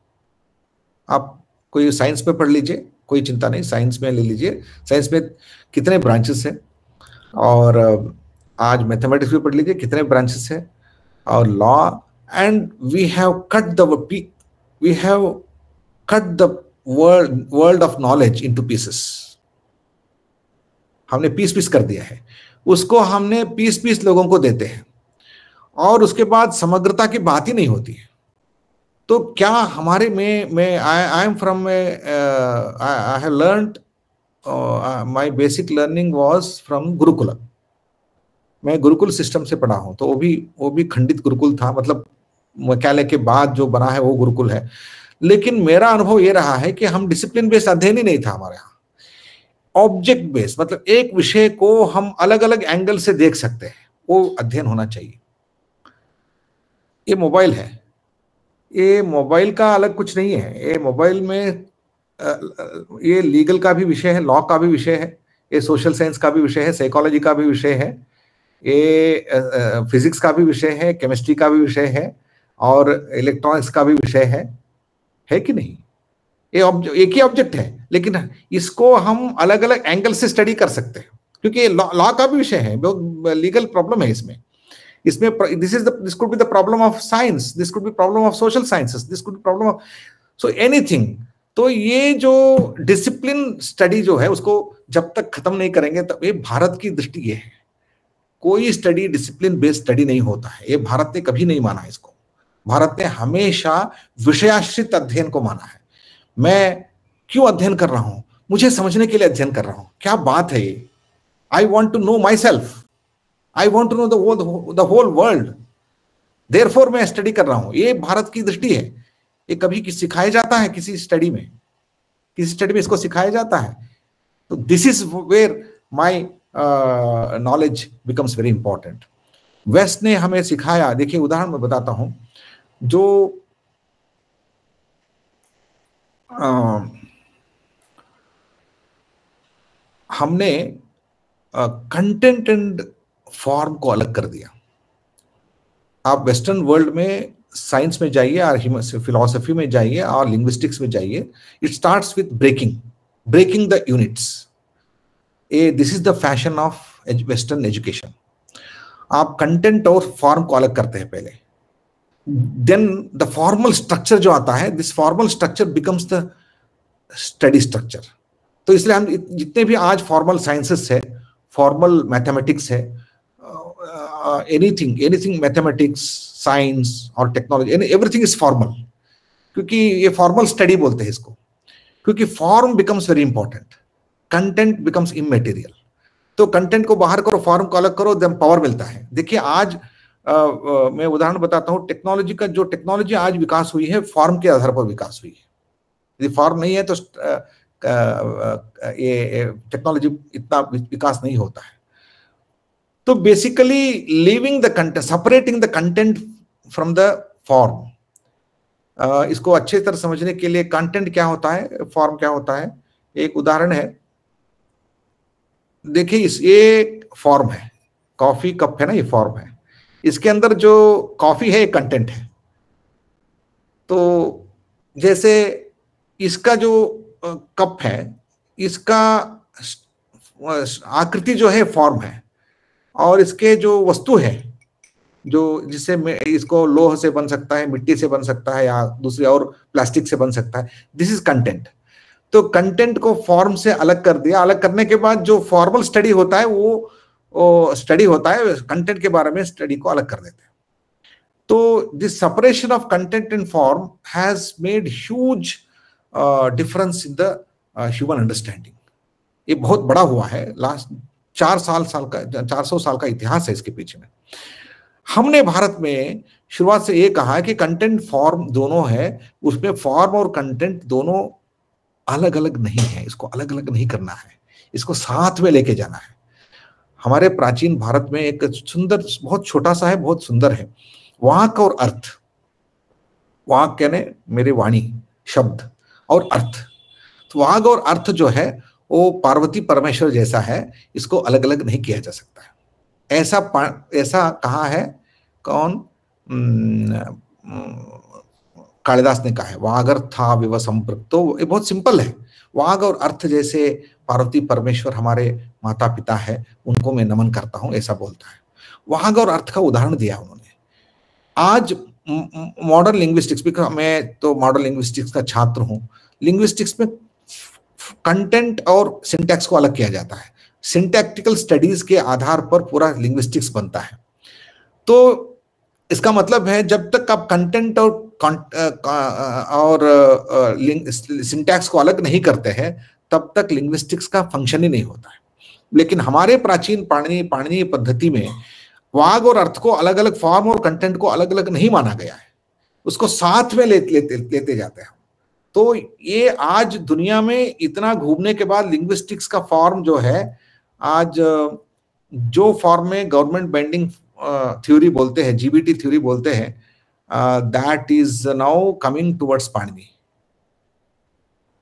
आप कोई साइंस में पढ़ लीजिए, कोई चिंता नहीं, साइंस में ले लीजिए, साइंस में कितने ब्रांचेस हैं, और आज मैथमेटिक्स में पढ़ लीजिए कितने ब्रांचेस हैं, और law, and we have cut the world of knowledge into pieces. हमने पीस कर दिया है उसको, हमने पीस लोगों को देते हैं, और उसके बाद समग्रता की बात ही नहीं होती है। तो क्या हमारे में I am from I have learned, my basic learning was from Gurukul. मैं गुरुकुल सिस्टम से पढ़ा हूं, तो वो भी खंडित गुरुकुल था, मतलब मुख्यालय के बाद जो बना है वो गुरुकुल है। लेकिन मेरा अनुभव ये रहा है कि हम डिसिप्लिन बेस्ड अध्ययन ही नहीं था हमारे यहाँ, ऑब्जेक्ट बेस्ड, मतलब एक विषय को हम अलग अलग एंगल से देख सकते हैं, वो अध्ययन होना चाहिए। ये मोबाइल है, ये मोबाइल का अलग कुछ नहीं है। ये मोबाइल में ये लीगल का भी विषय है, लॉ का भी विषय है, ये सोशल साइंस का भी विषय है, साइकोलॉजी का भी विषय है, ये फिजिक्स का भी विषय है, केमिस्ट्री का भी विषय है, और इलेक्ट्रॉनिक्स का भी विषय है कि नहीं? ये एक ही ऑब्जेक्ट है, लेकिन इसको हम अलग अलग एंगल से स्टडी कर सकते हैं, क्योंकि लॉ का भी विषय है, लीगल प्रॉब्लम है इसमें this could be the problem of science, this could be problem of social sciences, this could be problem of so anything। तो ये जो डिसिप्लिन स्टडी जो है उसको जब तक खत्म नहीं करेंगे, तब ये भारत की दृष्टि ये है, कोई स्टडी डिसिप्लिन बेस्ड स्टडी नहीं होता है। ये भारत ने कभी नहीं माना इसको। भारत ने हमेशा विषयाश्रित अध्ययन को माना है। मैं क्यों अध्ययन कर रहा हूं? मुझे समझने के लिए अध्ययन कर रहा हूं। क्या बात है ये? I want to know myself, I want to know the whole world, therefore मैं स्टडी कर रहा हूं। ये भारत की दृष्टि है। ये कभी सिखाया जाता है किसी स्टडी में इसको सिखाया जाता है? तो this is where my knowledge becomes very important. West ने हमें सिखाया, देखिए उदाहरण मैं बताता हूं, जो हमने कंटेंट एंड फॉर्म को अलग कर दिया। आप वेस्टर्न वर्ल्ड में साइंस में जाइए और फिलॉसफी में जाइए और लिंग्विस्टिक्स में जाइए, it starts with breaking the units. This is the fashion of western education. आप कंटेंट और फॉर्म को अलग करते हैं पहले, देन द फॉर्मल स्ट्रक्चर जो आता है, this formal structure becomes the study structure. तो इसलिए हम जितने भी आज फॉर्मल साइंसेस है, फॉर्मल मैथमेटिक्स है, एनीथिंग मैथमेटिक्स, साइंस और टेक्नोलॉजी, एवरीथिंग इज फॉर्मल, क्योंकि ये फॉर्मल स्टडी बोलते हैं इसको, क्योंकि form becomes very important, content becomes immaterial. तो कंटेंट को बाहर करो, फॉर्म को अलग करो, देन पावर मिलता है। देखिए आज मैं उदाहरण बताता हूँ, टेक्नोलॉजी का जो टेक्नोलॉजी आज विकास हुई है, फॉर्म के आधार पर विकास हुई है। यदि फॉर्म नहीं है तो ये टेक्नोलॉजी इतना विकास नहीं होता है। तो basically leaving the content, separating the content from the form. इसको अच्छे तरह समझने के लिए कंटेंट क्या होता है, फॉर्म क्या होता है, एक उदाहरण है। देखिए ये फॉर्म है, कॉफी कप है ना, ये फॉर्म है। इसके अंदर जो कॉफी है एक कंटेंट है। तो जैसे इसका जो कप है, इसका आकृति जो है फॉर्म है, और इसके जो वस्तु है जो जिससे इसको लोह से बन सकता है, मिट्टी से बन सकता है, या दूसरी और प्लास्टिक से बन सकता है, दिस इज कंटेंट। तो कंटेंट को फॉर्म से अलग कर दिया। अलग करने के बाद जो फॉर्मल स्टडी होता है वो स्टडी होता है, कंटेंट के बारे में स्टडी को अलग कर देते हैं। तो this separation of content and form has made huge difference in the human understanding. ये बहुत बड़ा हुआ है, लास्ट 400 साल का इतिहास है इसके पीछे में। हमने भारत में शुरुआत से ये कहा है कि कंटेंट फॉर्म दोनों है, उसमें फॉर्म और कंटेंट दोनों अलग अलग नहीं है, इसको अलग अलग नहीं करना है, इसको साथ में लेके जाना है। हमारे प्राचीन भारत में एक सुंदर, बहुत छोटा सा है, बहुत सुंदर है, वाक और अर्थ। वाक कहने मेरे वाणी, शब्द, और अर्थ। तो वाक और अर्थ जो है वो पार्वती परमेश्वर जैसा है, इसको अलग अलग नहीं किया जा सकता है। ऐसा कहा है कौन? कालिदास ने कहा है, वागर्था विव संपृक्तो। ये बहुत सिंपल है। वाग और अर्थ जैसे पार्वती परमेश्वर हमारे माता पिता है, उनको मैं नमन करता हूं, ऐसा बोलता है। वाग और अर्थ का उदाहरण दिया उन्होंने। आज मॉडर्न लिंग्विस्टिक्स, मैं तो मॉडर्न लिंग्विस्टिक्स का छात्र हूं, लिंग्विस्टिक्स में कंटेंट और सिंटैक्स को अलग किया जाता है। सिंटैक्टिकल स्टडीज के आधार पर पूरा लिंग्विस्टिक्स बनता है। तो इसका मतलब है जब तक आप कंटेंट और सिंटैक्स को अलग नहीं करते हैं, तब तक लिंग्विस्टिक्स का फंक्शन ही नहीं होता है। लेकिन हमारे प्राचीन पाणिनीय पद्धति में वाग और अर्थ को अलग अलग, फॉर्म और कंटेंट को अलग अलग नहीं माना गया है, उसको साथ में लेते जाते हैं। तो ये आज दुनिया में इतना घूमने के बाद लिंग्विस्टिक्स का फॉर्म जो है, आज जो फॉर्म में गवर्नमेंट बेंडिंग थ्योरी बोलते हैं, जीबीटी थ्योरी बोलते हैं, that is now coming towards Panini.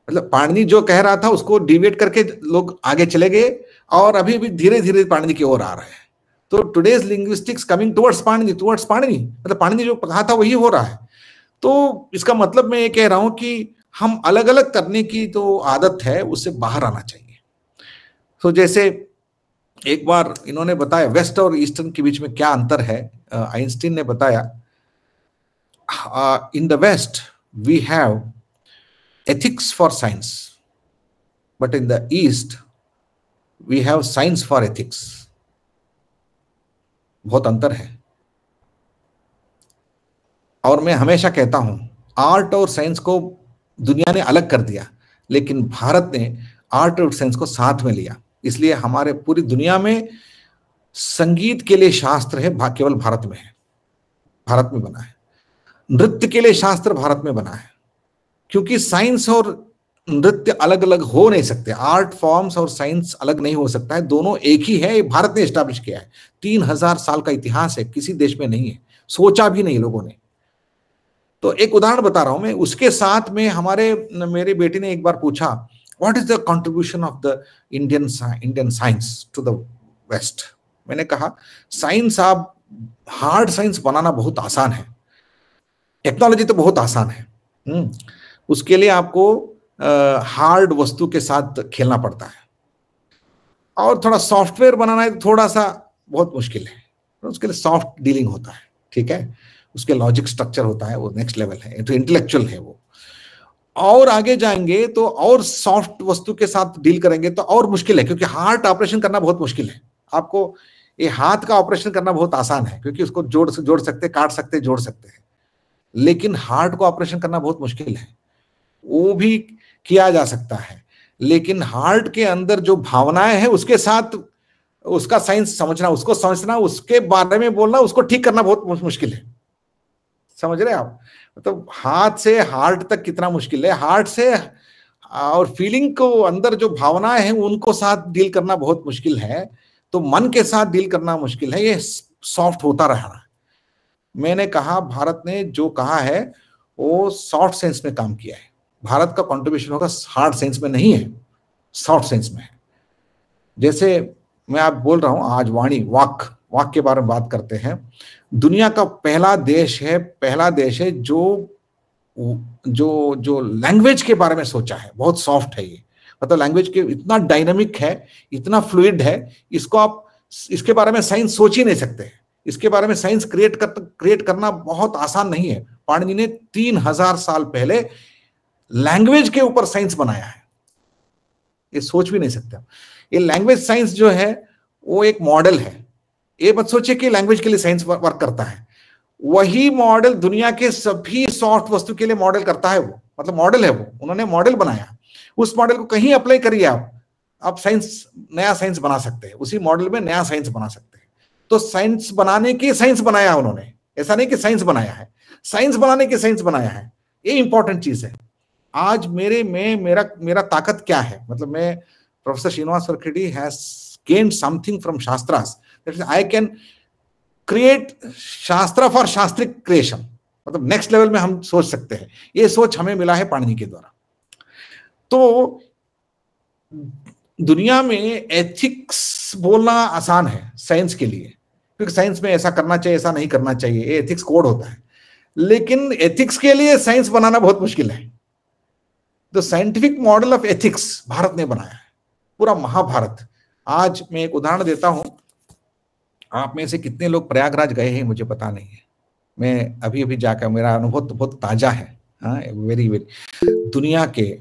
मतलब पाणिनी जो कह रहा था उसको डिविएट करके लोग आगे चले गए, और अभी भी धीरे धीरे पाणिनी की ओर आ रहे हैं। तो today's linguistics coming towards Panini, मतलब पाणिनी जो कहा था वही हो रहा है। तो इसका मतलब मैं ये कह रहा हूं कि हम अलग अलग करने की तो आदत है, उससे बाहर आना चाहिए। तो जैसे एक बार इन्होंने बताया वेस्ट और ईस्टर्न के बीच में क्या अंतर है। आइंस्टीन ने बताया, in the west we have ethics for science, but in the east we have science for ethics. बहुत अंतर है। और मैं हमेशा कहता हूं, आर्ट और साइंस को दुनिया ने अलग कर दिया, लेकिन भारत ने आर्ट और साइंस को साथ में लिया। इसलिए हमारे पूरी दुनिया में संगीत के लिए शास्त्र है, केवल भारत में है, भारत में बना है। नृत्य के लिए शास्त्र भारत में बना है, क्योंकि साइंस और नृत्य अलग अलग हो नहीं सकते। आर्ट फॉर्म्स और साइंस अलग नहीं हो सकता है, दोनों एक ही है। ये भारत ने एस्टैब्लिश किया है। 3000 साल का इतिहास है, किसी देश में नहीं है, सोचा भी नहीं लोगों ने। तो एक उदाहरण बता रहा हूं मैं। उसके साथ में मेरी बेटी ने एक बार पूछा, what is the contribution of the Indian science to the west. मैंने कहा, साइंस, आप हार्ड साइंस बनाना बहुत आसान है, टेक्नोलॉजी तो बहुत आसान है। उसके लिए आपको हार्ड वस्तु के साथ खेलना पड़ता है, और थोड़ा सॉफ्टवेयर बनाना है तो थोड़ा सा बहुत मुश्किल है, उसके लिए सॉफ्ट डीलिंग होता है, ठीक है। उसके लॉजिक स्ट्रक्चर होता है, वो नेक्स्ट लेवल है, तो इंटेलेक्चुअल है वो। और आगे जाएंगे तो और सॉफ्ट वस्तु के साथ डील करेंगे तो और मुश्किल है, क्योंकि हार्ट ऑपरेशन करना बहुत मुश्किल है। आपको ये हाथ का ऑपरेशन करना बहुत आसान है, क्योंकि उसको जोड़ सकते, काट सकते, जोड़ सकते हैं। लेकिन हार्ट को ऑपरेशन करना बहुत मुश्किल है। वो भी किया जा सकता है, लेकिन हार्ट के अंदर जो भावनाएं हैं उसके साथ उसका साइंस समझना, उसको समझना, उसके बारे में बोलना, उसको ठीक करना बहुत मुश्किल है। समझ रहे हैं आप? मतलब हाथ से हार्ट तक कितना मुश्किल है, हार्ट से और फीलिंग को अंदर जो भावनाएं हैं उनको साथ डील करना बहुत मुश्किल है। तो मन के साथ डील करना मुश्किल है, ये सॉफ्ट होता रहा है। मैंने कहा भारत ने जो कहा है वो सॉफ्ट सेंस में काम किया है। भारत का कंट्रीब्यूशन होगा हार्ड सेंस में नहीं है, सॉफ्ट सेंस में है। जैसे मैं आप बोल रहा हूं आज वाणी वाक के बारे में बात करते हैं। दुनिया का पहला देश है जो लैंग्वेज के बारे में सोचा है। बहुत सॉफ्ट है ये, मतलब लैंग्वेज के इतना डायनामिक है, इतना फ्लूइड है, इसको आप इसके बारे में साइंस सोच ही नहीं सकते। इसके बारे में साइंस क्रिएट करना बहुत आसान नहीं है। पाणिनि ने 3000 साल पहले लैंग्वेज के ऊपर साइंस बनाया है, ये सोच भी नहीं सकते। ये लैंग्वेज साइंस जो है वो एक मॉडल है। ये मत सोचिए कि लैंग्वेज के लिए साइंस वर्क करता है, वही मॉडल दुनिया के सभी सॉफ्ट वस्तु के लिए मॉडल करता है। वो मतलब मॉडल है, वो उन्होंने मॉडल बनाया। उस मॉडल को कहीं अप्लाई करिए आप साइंस, नया साइंस बना सकते हैं। उसी मॉडल में नया साइंस बना सकते हैं। तो साइंस बनाने की साइंस बनाया उन्होंने, ऐसा नहीं कि साइंस बनाया है, साइंस बनाने की साइंस बनाया है। ये इंपॉर्टेंट चीज है। आज मेरा ताकत क्या है, मतलब मैं professor Srinivas Varkhedi has gained something from shastras, I can create shastra for शास्त्रिक क्रिएशन, मतलब नेक्स्ट लेवल में हम सोच सकते हैं। ये सोच हमें मिला है पाणिनि के द्वारा। तो दुनिया में एथिक्स बोलना आसान है साइंस के लिए, क्योंकि साइंस में ऐसा करना चाहिए, ऐसा नहीं करना चाहिए, ये एथिक्स कोड होता है। लेकिन एथिक्स के लिए साइंस बनाना बहुत मुश्किल है। तो scientific model of ethics Bharat ने बनाया है, पूरा महाभारत। आज मैं एक उदाहरण देता हूं, आप में से कितने लोग प्रयागराज गए हैं मुझे पता नहीं है। मैं अभी जाकर, मेरा अनुभव तो बहुत ताजा है, वेरी दुनिया के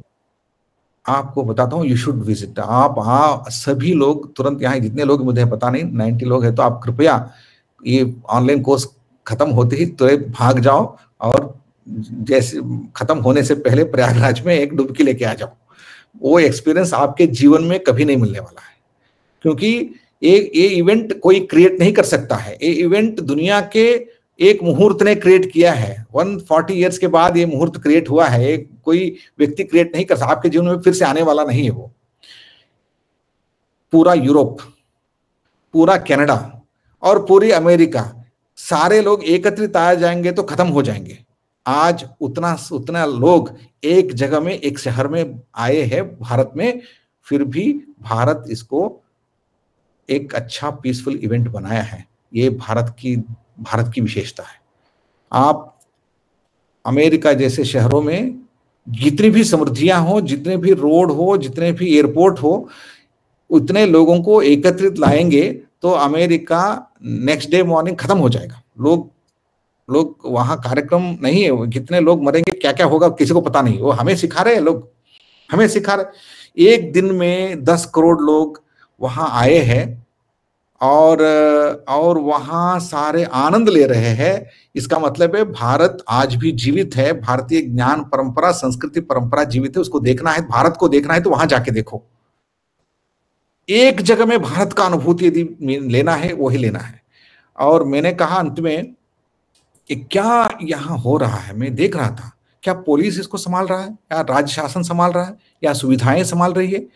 आपको बताता हूँ, यू शुड विजिट। आप सभी लोग तुरंत यहाँ, जितने लोग मुझे पता नहीं 90 लोग हैं, तो आप कृपया ये ऑनलाइन कोर्स खत्म होते ही तुरंत भाग जाओ और जैसे खत्म होने से पहले प्रयागराज में एक डुबकी लेके आ जाओ। वो एक्सपीरियंस आपके जीवन में कभी नहीं मिलने वाला है, क्योंकि ये इवेंट कोई क्रिएट नहीं कर सकता है। ये इवेंट दुनिया के एक मुहूर्त ने क्रिएट किया है। 140 ईयर्स के बाद ये मुहूर्त क्रिएट हुआ है, कोई व्यक्ति क्रिएट नहीं कर सकता। आपके जीवन में फिर से आने वाला नहीं है वो। पूरा यूरोप, पूरा कनाडा और पूरी अमेरिका, सारे लोग एकत्रित आ जाएंगे तो खत्म हो जाएंगे। आज उतना लोग एक जगह में, एक शहर में आए हैं भारत में, फिर भी भारत इसको एक अच्छा पीसफुल इवेंट बनाया है। ये भारत की विशेषता है। आप अमेरिका जैसे शहरों में जितनी भी समृद्धियां हो, जितने भी रोड हो, जितने भी एयरपोर्ट हो, उतने लोगों को एकत्रित लाएंगे तो अमेरिका नेक्स्ट डे मॉर्निंग खत्म हो जाएगा। लोग वहां कार्यक्रम नहीं है, कितने लोग मरेंगे, क्या क्या होगा किसी को पता नहीं। वो हमें सिखा रहे हैं, लोग हमें सिखा रहे। एक दिन में 10 करोड़ लोग वहां आए हैं और वहां सारे आनंद ले रहे हैं। इसका मतलब है भारत आज भी जीवित है। भारतीय ज्ञान परंपरा, संस्कृति परंपरा जीवित है। उसको देखना है, भारत को देखना है तो वहां जाके देखो। एक जगह में भारत का अनुभूति यदि लेना है, वही लेना है। और मैंने कहा अंत में कि क्या यहाँ हो रहा है, मैं देख रहा था, क्या पुलिस इसको संभाल रहा है, या राज्य शासन संभाल रहा है, या सुविधाएं संभाल रही है,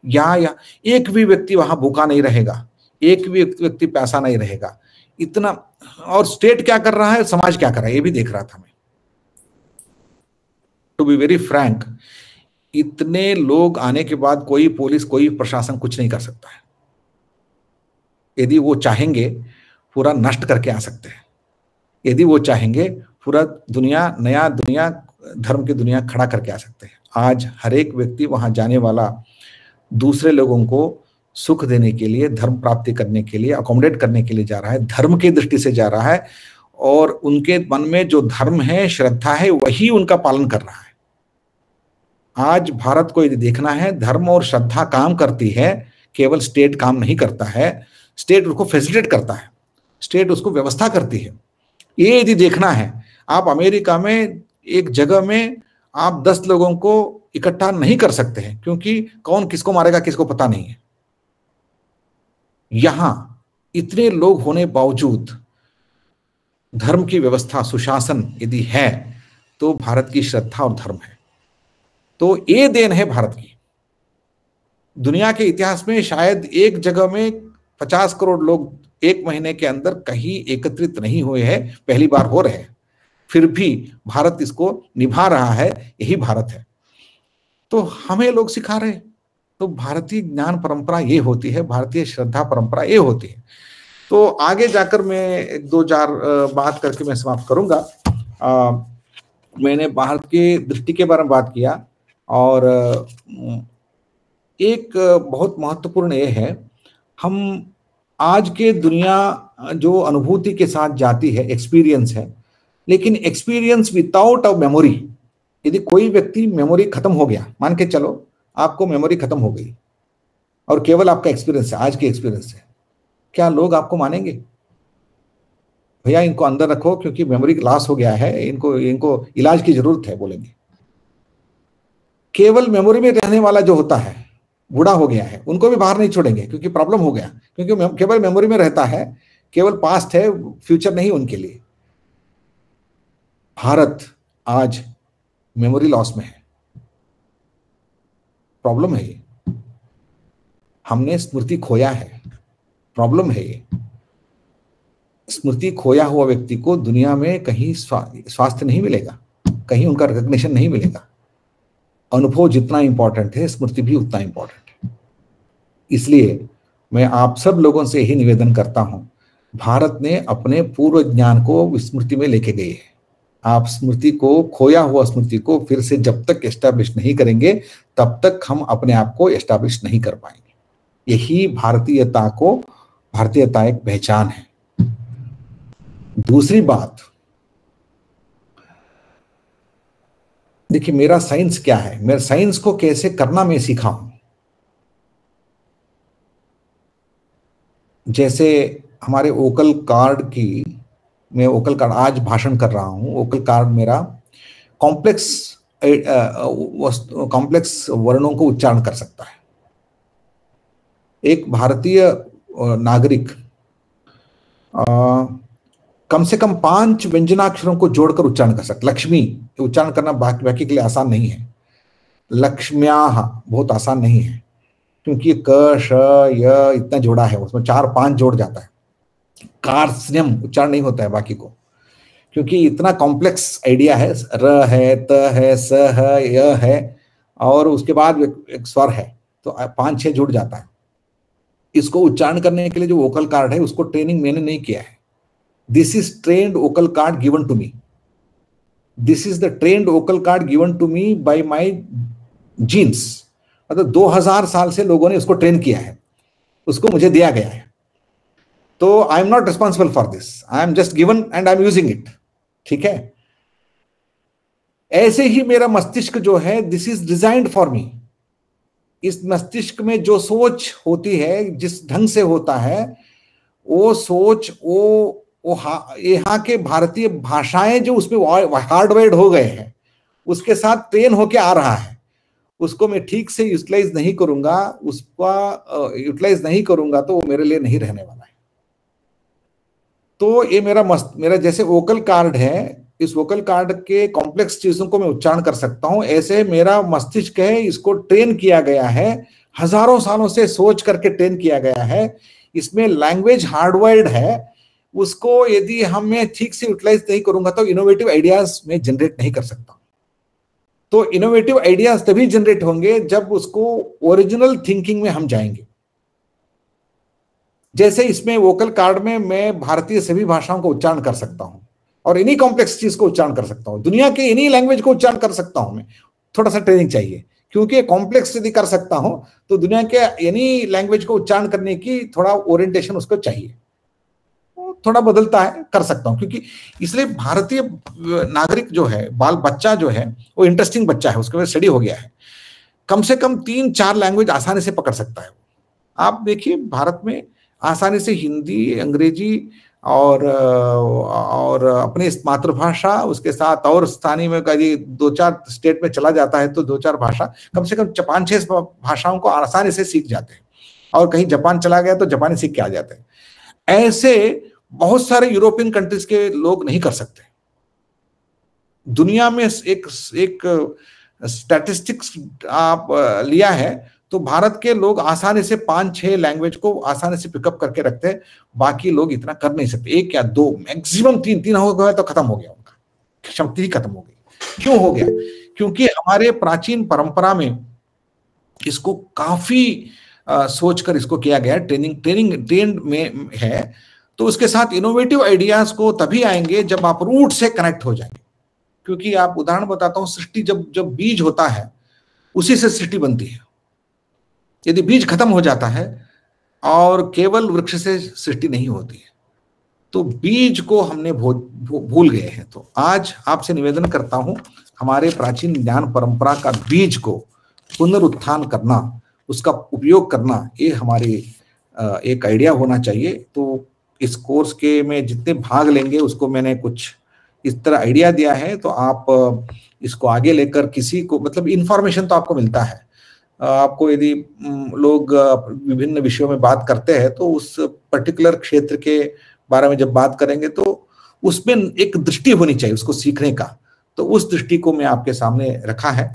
या एक भी व्यक्ति वहां भूखा नहीं रहेगा, एक भी व्यक्ति पैसा नहीं रहेगा इतना। और स्टेट क्या कर रहा है, समाज क्या कर रहा है, ये भी देख रहा था मैं। टू बी वेरी फ्रैंक, इतने लोग आने के बाद कोई पुलिस, कोई प्रशासन कुछ नहीं कर सकता है। यदि वो चाहेंगे पूरा नष्ट करके आ सकते हैं। यदि वो चाहेंगे पूरा नया दुनिया, धर्म की दुनिया खड़ा करके आ सकते हैं। आज हर एक व्यक्ति वहां जाने वाला दूसरे लोगों को सुख देने के लिए, धर्म प्राप्ति करने के लिए, अकोमोडेट करने के लिए जा रहा है, धर्म की दृष्टि से जा रहा है। और उनके मन में जो धर्म है, श्रद्धा है, वही उनका पालन कर रहा है। आज भारत को यदि देखना है, धर्म और श्रद्धा काम करती है, केवल स्टेट काम नहीं करता है। स्टेट उसको फैसिलिटेट करता है, स्टेट उसको व्यवस्था करती है। ये यदि देखना है, आप अमेरिका में एक जगह में आप 10 लोगों को इकट्ठा नहीं कर सकते हैं, क्योंकि कौन किसको मारेगा किसको पता नहीं है। यहां इतने लोग होने बावजूद धर्म की व्यवस्था, सुशासन यदि है तो भारत की श्रद्धा और धर्म है। तो ये देन है भारत की। दुनिया के इतिहास में शायद एक जगह में 50 करोड़ लोग एक महीने के अंदर कहीं एकत्रित नहीं हुए हैं, पहली बार हो रहे हैं, फिर भी भारत इसको निभा रहा है, यही भारत है। तो हमें लोग सिखा रहे, तो भारतीय ज्ञान परंपरा ये होती है, भारतीय श्रद्धा परंपरा ये होती है। तो आगे जाकर मैं 2-4 बात करके मैं समाप्त करूंगा। मैंने भारत के दृष्टि के बारे में बात किया, और एक बहुत महत्वपूर्ण ये है, हम आज के दुनिया जो अनुभूति के साथ जाती है, एक्सपीरियंस है, लेकिन एक्सपीरियंस विदाउट अ मेमोरी। यदि कोई व्यक्ति मेमोरी खत्म हो गया, मान के चलो आपको मेमोरी खत्म हो गई और केवल आपका एक्सपीरियंस है, आज की एक्सपीरियंस है, क्या लोग आपको मानेंगे? भैया इनको अंदर रखो क्योंकि मेमोरी लॉस हो गया है, इनको इलाज की जरूरत है, बोलेंगे। केवल मेमोरी में रहने वाला जो होता है, बूढ़ा हो गया है, उनको भी बाहर नहीं छोड़ेंगे क्योंकि प्रॉब्लम हो गया, क्योंकि केवल मेमोरी में रहता है, केवल पास्ट है, फ्यूचर नहीं उनके लिए। भारत आज मेमोरी लॉस में है, प्रॉब्लम है ये। हमने स्मृति खोया है, प्रॉब्लम है ये। स्मृति खोया हुआ व्यक्ति को दुनिया में कहीं स्वास्थ्य नहीं मिलेगा, कहीं उनका रिकॉग्निशन नहीं मिलेगा। अनुभव जितना इंपॉर्टेंट है, स्मृति भी उतना इंपॉर्टेंट है। इसलिए मैं आप सब लोगों से यही निवेदन करता हूं, भारत ने अपने पूर्व ज्ञान को स्मृति में लेके गई है। आप स्मृति को, खोया हुआ स्मृति को फिर से जब तक एस्टैब्लिश नहीं करेंगे, तब तक हम अपने आप को एस्टैब्लिश नहीं कर पाएंगे। यही भारतीयता एक पहचान है। दूसरी बात, देखिए मेरा साइंस क्या है, मेरा साइंस को कैसे करना मैं सीखा हूं। जैसे हमारे वोकल कार्ड की, मैं वोकल कार्ड आज भाषण कर रहा हूं, वोकल कार्ड मेरा कॉम्प्लेक्स वर्णों को उच्चारण कर सकता है। एक भारतीय नागरिक कम से कम 5 व्यंजनाक्षरों को जोड़कर उच्चारण कर सकता। लक्ष्मी उच्चारण करना बाकी के लिए आसान नहीं है, लक्ष्म्याः बहुत आसान नहीं है, क्योंकि क श य इतना जोड़ा है, उसमें 4-5 जोड़ जाता है। कार्स्यम उच्चारण नहीं होता है बाकी को, क्योंकि इतना कॉम्प्लेक्स आइडिया है। र है, त है, स है, य है, और उसके बाद एक स्वर है, तो 5-6 जुड़ जाता है। इसको उच्चारण करने के लिए जो वोकल कार्ड है, उसको ट्रेनिंग मैंने नहीं किया है। This is trained vocal cord given to me, this is the trained vocal cord given to me by my genes. मतलब 2000 साल से लोगों ने उसको ट्रेन किया है, उसको मुझे दिया गया है। तो I am not responsible for this, I am just given and I am using it. ठीक है, ऐसे ही मेरा मस्तिष्क जो है, this is designed for me. इस मस्तिष्क में जो सोच होती है, जिस ढंग से होता है, वो सोच वो यहाँ के भारतीय भाषाएं जो उसमें हार्डवायर्ड हो गए हैं, उसके साथ ट्रेन होके आ रहा है। उसको मैं ठीक से यूटिलाइज नहीं करूंगा, यूटिलाइज नहीं करूंगा तो वो मेरे लिए नहीं रहने वाला है। तो ये मेरा जैसे वोकल कार्ड है, इस वोकल कार्ड के कॉम्प्लेक्स चीजों को मैं उच्चारण कर सकता हूं, ऐसे मेरा मस्तिष्क है, इसको ट्रेन किया गया है, हजारों सालों से सोच करके ट्रेन किया गया है। इसमें लैंग्वेज हार्डवायर्ड है, उसको यदि मैं ठीक से यूटिलाइज नहीं करूंगा तो इनोवेटिव आइडियाज में जनरेट नहीं कर सकता। तो इनोवेटिव आइडियाज तभी जनरेट होंगे जब उसको ओरिजिनल थिंकिंग में हम जाएंगे। जैसे इसमें वोकल कार्ड में मैं भारतीय सभी भाषाओं को उच्चारण कर सकता हूं और इन्हीं कॉम्प्लेक्स चीज को उच्चारण कर सकता हूं, दुनिया के इन्हीं लैंग्वेज को उच्चारण कर सकता हूं। मैं थोड़ा सा ट्रेनिंग चाहिए, क्योंकि कॉम्प्लेक्स यदि कर सकता हूं तो दुनिया के इन्हीं लैंग्वेज को उच्चारण करने की थोड़ा ओरिएंटेशन उसको चाहिए, थोड़ा बदलता है, कर सकता हूं। क्योंकि इसलिए भारतीय नागरिक जो है, बाल बच्चा जो है, वो इंटरेस्टिंग बच्चा है, उसके बाद स्टडी हो गया है, कम से कम 3-4 लैंग्वेज आसानी से पकड़ सकता है। आप देखिए भारत में आसानी से हिंदी, अंग्रेजी और अपनी मातृभाषा, उसके साथ और स्थानीय में कभी 2-4 स्टेट में चला जाता है तो 2-4 भाषा, कम से कम 5-6 भाषाओं को आसानी से सीख जाते हैं। और कहीं जापान चला गया तो जापानी सीख के आ जाते हैं। ऐसे बहुत सारे यूरोपियन कंट्रीज के लोग नहीं कर सकते। दुनिया में एक स्टैटिस्टिक्स आप लिया है तो भारत के लोग आसानी से 5-6 लैंग्वेज को आसानी से पिकअप करके रखते हैं, बाकी लोग इतना कर नहीं सकते। 1 या 2 मैक्सिमम 3 हो गया तो खत्म हो गया, उनका क्षमता ही खत्म हो गई। क्यों हो गया? क्योंकि हमारे प्राचीन परंपरा में इसको काफी सोचकर इसको किया गया, ट्रेंड में है। तो उसके साथ इनोवेटिव आइडियाज को तभी आएंगे जब आप रूट से कनेक्ट हो जाएंगे। क्योंकि आप उदाहरण बताता हूं, सृष्टि जब बीज होता है उसी से सृष्टि बनती है। यदि बीज खत्म हो जाता है और केवल वृक्ष से सृष्टि नहीं होती है, तो बीज को हमने भूल गए हैं। तो आज आपसे निवेदन करता हूं, हमारे प्राचीन ज्ञान परंपरा का बीज को पुनरुत्थान करना, उसका उपयोग करना, ये हमारी एक आइडिया होना चाहिए। तो इस कोर्स के में जितने भाग लेंगे उसको मैंने कुछ इस तरह आइडिया दिया है। तो आप इसको आगे लेकर किसी को, मतलब इन्फॉर्मेशन तो आपको मिलता है, आपको यदि लोग विभिन्न विषयों में बात करते हैं तो उस पर्टिकुलर क्षेत्र के बारे में जब बात करेंगे तो उसमें एक दृष्टि होनी चाहिए उसको सीखने का। तो उस दृष्टि को मैं आपके सामने रखा है।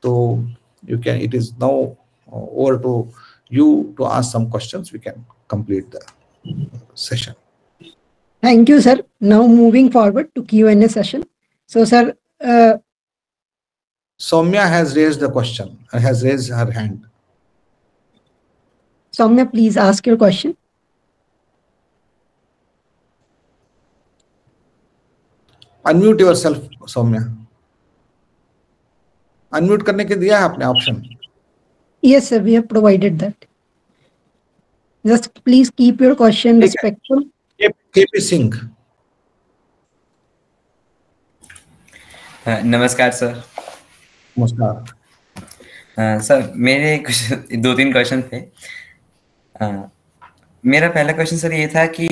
तो you can, it is now over to you to ask some questions, we can complete the session. Thank you, sir. Now moving forward to Q&A session. So, sir, Soumya has raised the question, has raised her hand. Soumya, please ask your question. Unmute yourself, Soumya. Unmute करने के दिया है आपने option? Yes, sir. We have provided that. Just please keep your question respectful. KP Singh. नमस्कार sir. नमस्कार। Sir मेरे कुछ 2-3 question थे। मेरा पहला क्वेश्चन सर ये था कि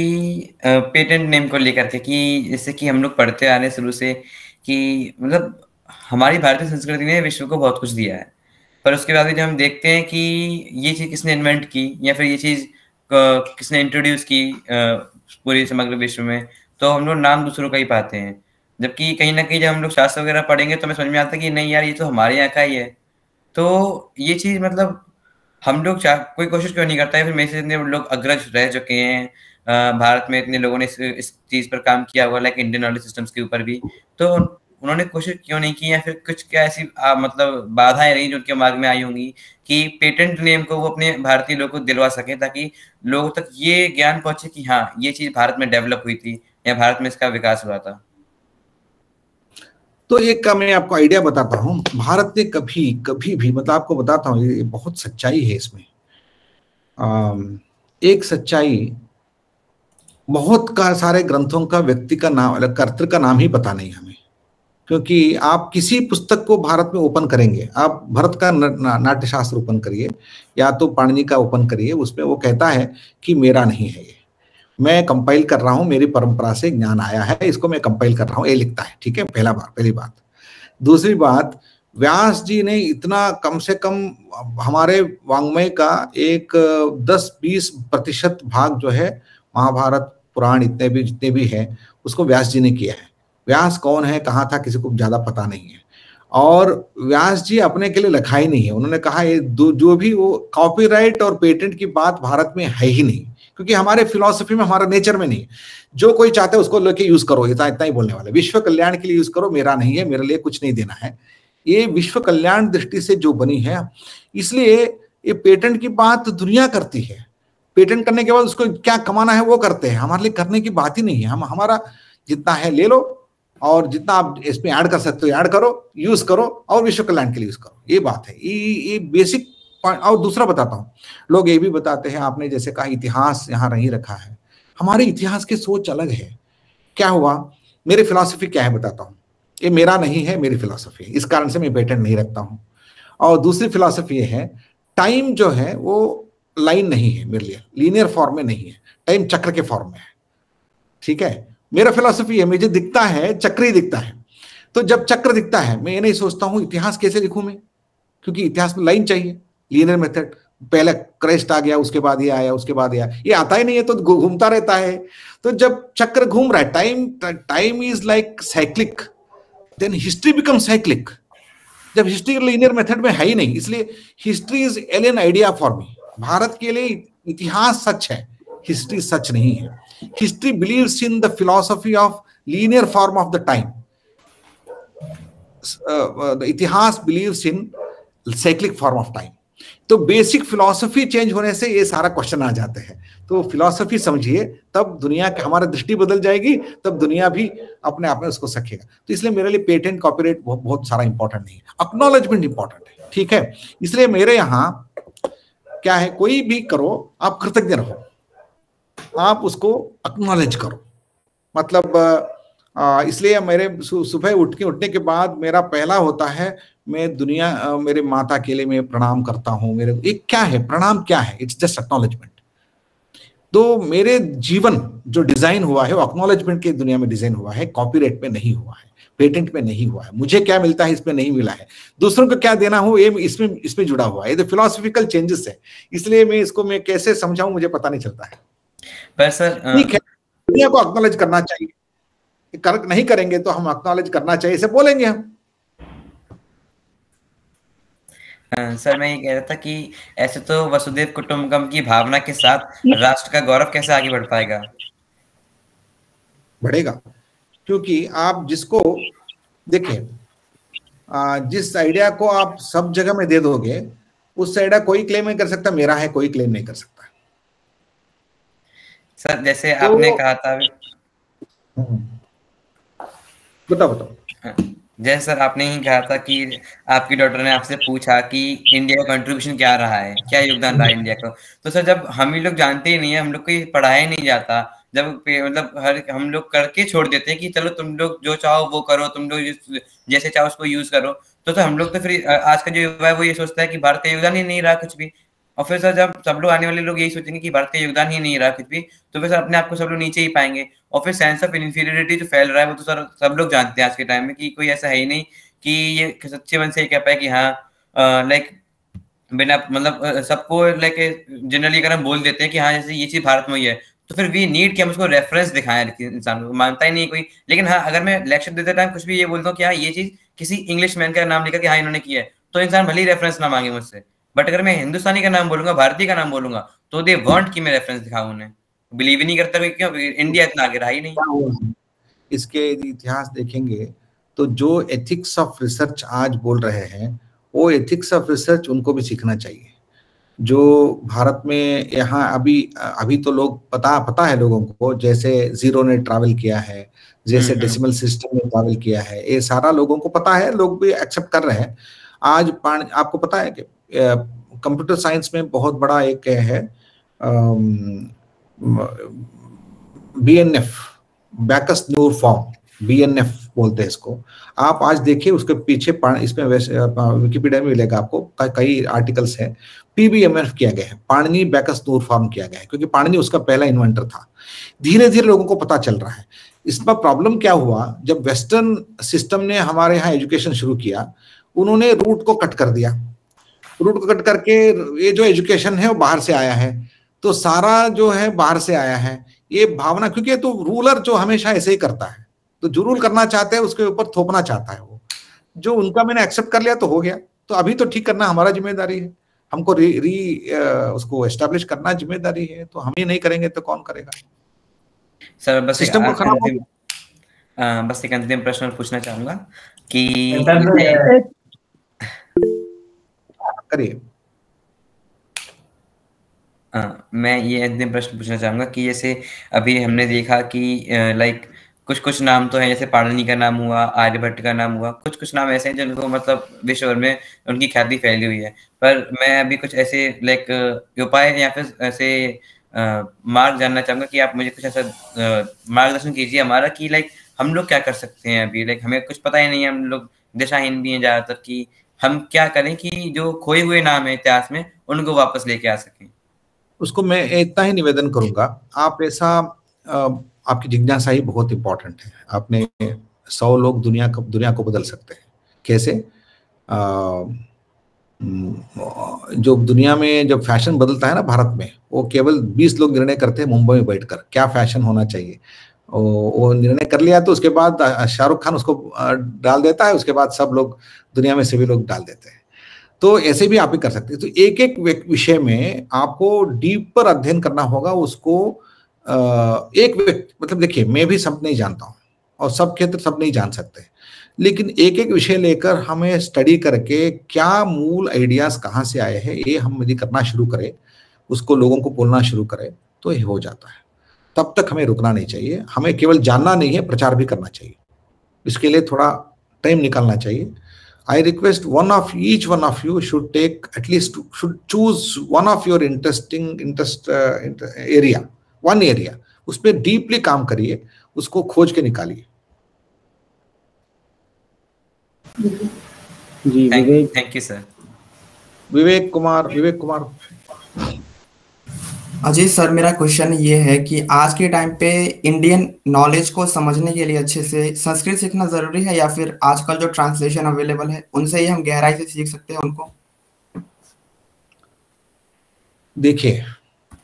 पेटेंट नेम को लेकर के, कि जैसे कि हम लोग पढ़ते आ रहे शुरू से कि मतलब हमारी भारतीय संस्कृति ने विश्व को बहुत कुछ दिया है, पर उसके बाद भी जब हम देखते हैं कि ये चीज़ किसने इन्वेंट की या फिर ये चीज़ किसने इंट्रोड्यूस की पूरे समग्र विश्व में, तो हम लोग नाम दूसरों का ही पाते हैं। जबकि कहीं ना कहीं जब हम लोग शास्त्र वगैरह पढ़ेंगे तो हमें समझ में आता है कि नहीं यार, ये तो हमारे यहाँ का ही है। तो ये चीज़ मतलब हम लोग कोई कोशिश क्यों नहीं करता है? फिर मेरे से इतने लोग अग्रज रह चुके हैं भारत में, इतने लोगों ने इस चीज़ पर काम किया हुआ, लाइक इंडियन नॉलेज सिस्टम्स के ऊपर भी, तो उन्होंने कोशिश क्यों नहीं की? या फिर कुछ क्या ऐसी मतलब बाधाएं रही जो उनके दिमाग में आई होंगी कि पेटेंट नेम को वो अपने भारतीय लोगों को दिलवा सके, ताकि लोगों तक ये ज्ञान पहुंचे कि हाँ ये चीज़ भारत में डेवलप हुई थी या भारत में इसका विकास हुआ था। तो एक का मैं आपको आइडिया बताता हूँ। भारत ने कभी भी मतलब आपको बताता हूँ, ये बहुत सच्चाई है इसमें। एक सच्चाई, बहुत सारे ग्रंथों का व्यक्ति का नाम, कर्ता का नाम ही पता नहीं हमें। क्योंकि आप किसी पुस्तक को भारत में ओपन करेंगे, आप भरत का नाट्यशास्त्र ओपन करिए या तो पाणिनि का ओपन करिए, उसमें वो कहता है कि मेरा नहीं है, ये मैं कंपाइल कर रहा हूं, मेरी परंपरा से ज्ञान आया है, इसको मैं कंपाइल कर रहा हूं, ये लिखता है। ठीक है, पहली बात। दूसरी बात, व्यास जी ने इतना कम से कम हमारे वांग्मय का एक 10-20% भाग जो है महाभारत पुराण जितने भी है उसको व्यास जी ने किया है। व्यास कौन है, कहाँ था, किसी को ज्यादा पता नहीं है। और व्यास जी अपने के लिए लिखा ही नहीं है। उन्होंने कहा ये जो भी वो कॉपीराइट और पेटेंट की बात भारत में है ही नहीं, क्योंकि हमारे फिलॉसफी में, हमारा नेचर में नहीं। जो कोई चाहता है उसको लेके यूज करो, इतना ही बोलने वाले। विश्व कल्याण के लिए यूज करो, मेरा नहीं है, मेरे लिए कुछ नहीं देना है। ये विश्व कल्याण दृष्टि से जो बनी है, इसलिए ये पेटेंट की बात दुनिया करती है। पेटेंट करने के बाद उसको क्या कमाना है वो करते हैं, हमारे लिए करने की बात ही नहीं है। हम हमारा जितना है ले लो और जितना आप इसमें ऐड कर सकते हो ऐड करो, यूज करो और विश्व कल्याण के लिए यूज करो, ये बात है। ये बेसिक पॉइंट। और दूसरा बताता हूँ, लोग ये भी बताते हैं, आपने जैसे कहा इतिहास यहाँ नहीं रखा है, हमारे इतिहास की सोच अलग है। क्या हुआ, मेरी फिलॉसफी क्या है बताता हूँ। ये मेरा नहीं है, मेरी फिलॉसफी है, इस कारण से मैं पेटेंट नहीं रखता हूँ। और दूसरी फिलॉसफी ये है, टाइम जो है वो लाइन नहीं है मेरे लिए, लीनियर फॉर्म में नहीं है, टाइम चक्र के फॉर्म में है। ठीक है, मेरा फिलॉसफी है, मुझे दिखता है चक्र ही दिखता है। तो जब चक्र दिखता है, मैं ये नहीं सोचता हूँ इतिहास कैसे लिखूं मैं, क्योंकि इतिहास में लाइन चाहिए, लीनियर मेथड। पहले क्राइस्ट आ गया, उसके बाद ये आया, उसके बाद ये आता ही नहीं है, तो घूमता रहता है। तो जब चक्र घूम रहा है, time is like cyclic, then history become cyclic. जब हिस्ट्री लीनियर मेथड में है ही नहीं, इसलिए history is alien idea for me. Bharat के लिए इतिहास सच है, हिस्ट्री सच नहीं है। History believes in the philosophy of linear form of the time, इतिहास believes in cyclic form of time. तो बेसिक फिलॉसफी चेंज होने से ये सारा क्वेश्चन आ जाते हैं। तो फिलॉसफी समझिए, तब दुनिया की हमारी दृष्टि बदल जाएगी, तब दुनिया भी अपने आप में उसको सकेगा। तो इसलिए मेरे लिए पेटेंट कॉपीराइट बहुत सारा इंपॉर्टेंट नहीं है, एक्नॉलेजमेंट इंपॉर्टेंट है, ठीक है। इसलिए मेरे यहाँ क्या है, कोई भी करो आप कृतज्ञ रहो, आप उसको एक्नॉलेज करो। मतलब इसलिए मेरे सुबह उठने के बाद मेरा पहला होता है, मैं दुनिया मेरे माता के लिए मैं प्रणाम करता हूँ। मेरे एक क्या है, प्रणाम क्या है, इट्स जस्ट एक्नॉलेजमेंट। तो मेरे जीवन जो डिजाइन हुआ है वो एक्नॉलेजमेंट के दुनिया में डिजाइन हुआ है, कॉपीराइट में नहीं हुआ है, पेटेंट में नहीं हुआ है। मुझे क्या मिलता है इसमें नहीं मिला है, दूसरों को क्या देना हो ये इसमें जुड़ा हुआ है। ये तो फिलोसफिकल चेंजेस है, इसलिए मैं कैसे समझाऊं मुझे पता नहीं चलता है। पर सर ठीक है, दुनिया को एक्नॉलेज करना चाहिए, नहीं करेंगे तो हम एक्नॉलेज करना चाहिए, इसे बोलेंगे हम। सर मैं ये कह रहा था कि ऐसे तो वसुदेव कुटुंबकम की भावना के साथ राष्ट्र का गौरव कैसे आगे बढ़ पाएगा? बढ़ेगा, क्योंकि आप जिसको देखें, जिस आइडिया को आप सब जगह में दे दोगे, उस आइडिया कोई क्लेम नहीं कर सकता मेरा है, कोई क्लेम नहीं कर सकता। सर जैसे आपने कहा था, बताओ। जैसे सर आपने ही कहा था कि आपकी डॉक्टर ने आपसे पूछा कि इंडिया का कंट्रीब्यूशन क्या रहा है, क्या योगदान रहा है इंडिया का। तो सर जब हम ही लोग जानते ही नहीं है, हम लोग को ये पढ़ाया नहीं जाता, जब मतलब हम लोग करके छोड़ देते हैं कि चलो तुम लोग जो चाहो वो करो, तुम लोग जैसे चाहो उसको यूज करो, तो हम लोग तो फिर आज का जो युवा है वो ये सोचता है कि भारत का योगदान ही नहीं रहा कुछ भी। और फिर सर जब सब लोग आने वाले लोग यही सोचेंगे कि भारत का योगदान ही नहीं रहा कुछ भी, तो फिर सर अपने आप को सब लोग नीचे ही पाएंगे। और फिर सेंस ऑफ इन्फीरियरिटी जो फैल रहा है वो तो सर सब लोग जानते हैं आज के टाइम में कि कोई ऐसा है ही नहीं कि ये सच्चे मन से ये कह पाए कि हाँ लाइक बिना मतलब सबको लाइक जनरली अगर हम बोल देते हैं कि हाँ जैसे ये चीज भारत में ही है, तो फिर वी नीड कि हम उसको रेफरेंस दिखाएं। इंसान को मानता ही नहीं कोई। लेकिन हाँ अगर मैं लेक्चर देते टाइम कुछ भी ये बोलता हूँ कि हाँ ये चीज किसी इंग्लिश मैन का नाम लेकर कि हाँ इन्होंने किया है, तो इंसान भले ही रेफरेंस ना मांगे मुझसे। बट अगर मैं हिंदुस्तानी का नाम बोलूंगा, भारतीय का नाम बोलूंगा, तो दे वांट कि मैं रेफरेंस दिखाऊं उन्हें। बिलीव ही नहीं करता क्यों, इंडिया इतना आगे रहा ही नहीं। इसके इतिहास देखेंगे तो जो एथिक्स ऑफ रिसर्च आज बोल रहे हैं, वो एथिक्स ऑफ रिसर्च उनको भी सीखना चाहिए। जो भारत में यहाँ अभी तो लोग पता है लोगों को, जैसे जीरो ने ट्रैवल किया है, जैसे डेसिमल सिस्टम ने ट्रैवल किया है, ये सारा लोगों को पता है, लोग भी एक्सेप्ट कर रहे हैं। आज आपको पता है कि कंप्यूटर साइंस में बहुत बड़ा एक है BNF, Bacchus near form, BNF बोलते हैं इसको। आप आज देखिए उसके पीछे इसमें विकिपीडिया में मिलेगा आपको, कई आर्टिकल्स हैं। PBMF किया गया है, पाणिनि बैकस न्यूर फॉर्म किया गया है, क्योंकि पाणिनि उसका पहला इन्वेंटर था। धीरे धीरे लोगों को पता चल रहा है। इसमें प्रॉब्लम क्या हुआ, जब वेस्टर्न सिस्टम ने हमारे यहाँ एजुकेशन शुरू किया, उन्होंने रूट को कट कर दिया। रूट को कट करके ये जो एजुकेशन है वो बाहर से आया है, तो सारा जो है बाहर से आया है ये भावना। क्योंकि तो रूलर जो हमेशा ऐसे ही करता है, तो जो रूल करना चाहते हैं उसके ऊपर थोपना चाहता है वो, जो उनका मैंने एक्सेप्ट कर लिया तो हो गया। तो अभी तो ठीक करना हमारा जिम्मेदारी है, हमको उसको एस्टेब्लिश करना जिम्मेदारी है। तो हम ही नहीं करेंगे तो कौन करेगा? सर बस सिस्टम को खराब बस एक अंतिम प्रश्न पूछना चाहूंगा कि करिए। मैं ये अंतिम प्रश्न पूछना चाहूंगा कि जैसे अभी हमने देखा कि लाइक कुछ नाम तो है, जैसे पाणिनि का नाम हुआ, आर्यभट्ट का नाम हुआ, कुछ नाम ऐसे हैं जिनको मतलब विश्व भर में उनकी ख्याति फैली हुई है। पर मैं अभी कुछ ऐसे लाइक उपाय या फिर ऐसे मार्ग जानना चाहूंगा कि आप मुझे कुछ ऐसा मार्गदर्शन कीजिए हमारा कि लाइक हम लोग क्या कर सकते हैं अभी। लाइक हमें कुछ पता ही नहीं है, हम लोग दिशाहीन भी हैं ज्यादातर, कि हम क्या करें कि जो खोए हुए नाम है इतिहास में उनको वापस लेके आ सकें। उसको मैं इतना ही निवेदन करूंगा, आप ऐसा आपकी जिज्ञासा ही बहुत इंपॉर्टेंट है। आपने 100 लोग दुनिया को बदल सकते हैं। कैसे? जो दुनिया में जब फैशन बदलता है ना भारत में, वो केवल 20 लोग निर्णय करते हैं मुंबई में बैठकर क्या फैशन होना चाहिए। वो निर्णय कर लिया तो उसके बाद शाहरुख खान उसको डाल देता है, उसके बाद सब लोग दुनिया में सभी लोग डाल देते हैं। तो ऐसे भी आप ही कर सकते हैं। तो एक एक विषय में आपको डीपर अध्ययन करना होगा, उसको एक व्यक्ति, मतलब देखिए मैं भी सब नहीं जानता हूँ और सब क्षेत्र सब नहीं जान सकते, लेकिन एक एक विषय लेकर हमें स्टडी करके क्या मूल आइडियाज कहाँ से आए हैं ये हम यदि करना शुरू करें, उसको लोगों को बोलना शुरू करें तो ये हो जाता है। तब तक हमें रुकना नहीं चाहिए, हमें केवल जानना नहीं है, प्रचार भी करना चाहिए। इसके लिए थोड़ा टाइम निकालना चाहिए। I request each one of you should take at least, should choose one of your interest area, one area, उस पर डीपली काम करिए, उसको खोज के निकालिए। जी Vivek, thank you sir. Vivek Kumar. Ajay sir, मेरा क्वेश्चन ये है कि आज के टाइम पे इंडियन नॉलेज को समझने के लिए अच्छे से संस्कृत सीखना जरूरी है, या फिर आजकल जो ट्रांसलेशन अवेलेबल है उनसे ही हम गहराई से सीख सकते हैं उनको? देखिए,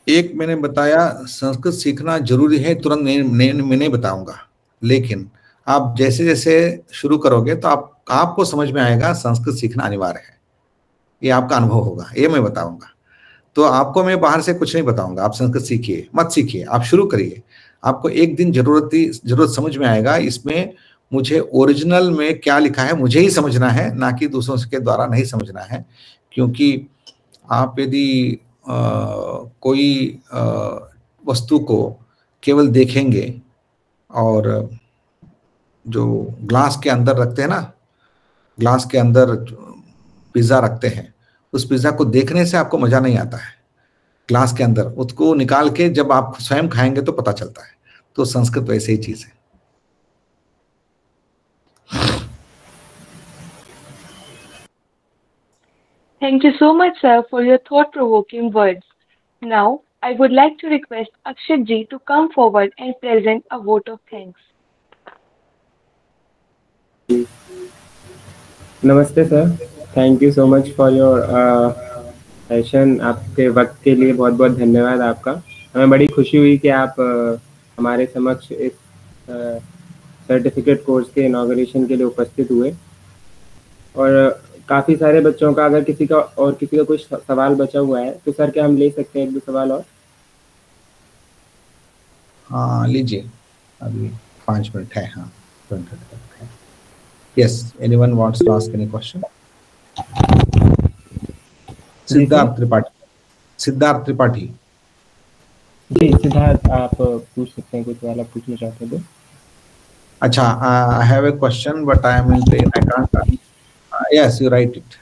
एक मैंने बताया संस्कृत सीखना जरूरी है, तुरंत मैं नहीं बताऊंगा, लेकिन आप जैसे जैसे शुरू करोगे तो आपको समझ में आएगा संस्कृत सीखना अनिवार्य है, ये आपका अनुभव होगा, ये मैं बताऊंगा। तो आपको मैं बाहर से कुछ नहीं बताऊंगा, आप संस्कृत सीखिए, मत सीखिए, आप शुरू करिए। आपको एक दिन जरूरत समझ में आएगा, इसमें मुझे ओरिजिनल में क्या लिखा है मुझे ही समझना है, ना कि दूसरों के द्वारा नहीं समझना है। क्योंकि आप यदि कोई वस्तु को केवल देखेंगे और जो ग्लास के अंदर रखते हैं ना, ग्लास के अंदर पिज्ज़ा रखते हैं, उस पिज्ज़ा को देखने से आपको मज़ा नहीं आता है, ग्लास के अंदर उसको निकाल के जब आप स्वयं खाएंगे तो पता चलता है। तो संस्कृत वैसे ही चीज़ है। Thank you so much, sir, for your thought-provoking words. Now, I would like to request Akshit ji to come forward and present a vote of thanks. नमस्ते sir, thank you so much for your session. आपके वक्त के लिए बहुत बहुत धन्यवाद आपका। हमें बड़ी खुशी हुई कि आप हमारे समक्ष इस सर्टिफिकेट कोर्स के इनॉग्रेशन के लिए उपस्थित हुए। और काफ़ी सारे बच्चों का, अगर किसी का कुछ सवाल बचा हुआ है तो सर क्या हम ले सकते हैं एक दो सवाल और? हाँ लीजिए, अभी 5 मिनट है। हाँ, yes, anyone wants to ask any question? Siddharth Tripathi. जी सिद्धार्थ, आप पूछ सकते हैं, कुछ सवाल आप पूछना चाहते हैं तो? अच्छा, I have a question but I am in train, I can't. Yes, you write it.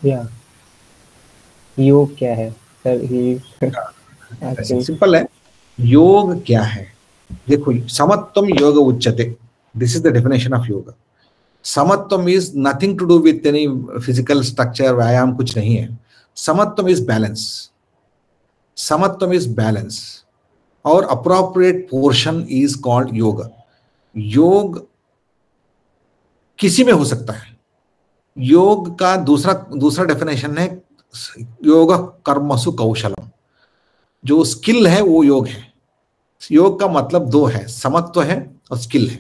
Yeah. योग क्या है सर? सिंपल है। योग क्या है? देखो, समत्वम योग उच्यते, this is the definition of yoga. Samatvam is nothing to do with any physical structure, व्यायाम कुछ नहीं है। Samatvam is balance, samatvam is balance, और appropriate portion is called yoga. योग किसी में हो सकता है। योग का दूसरा डेफिनेशन है योग कर्मसु कौशलम, जो स्किल है वो योग है। योग का मतलब 2 है, समत्व है और स्किल है।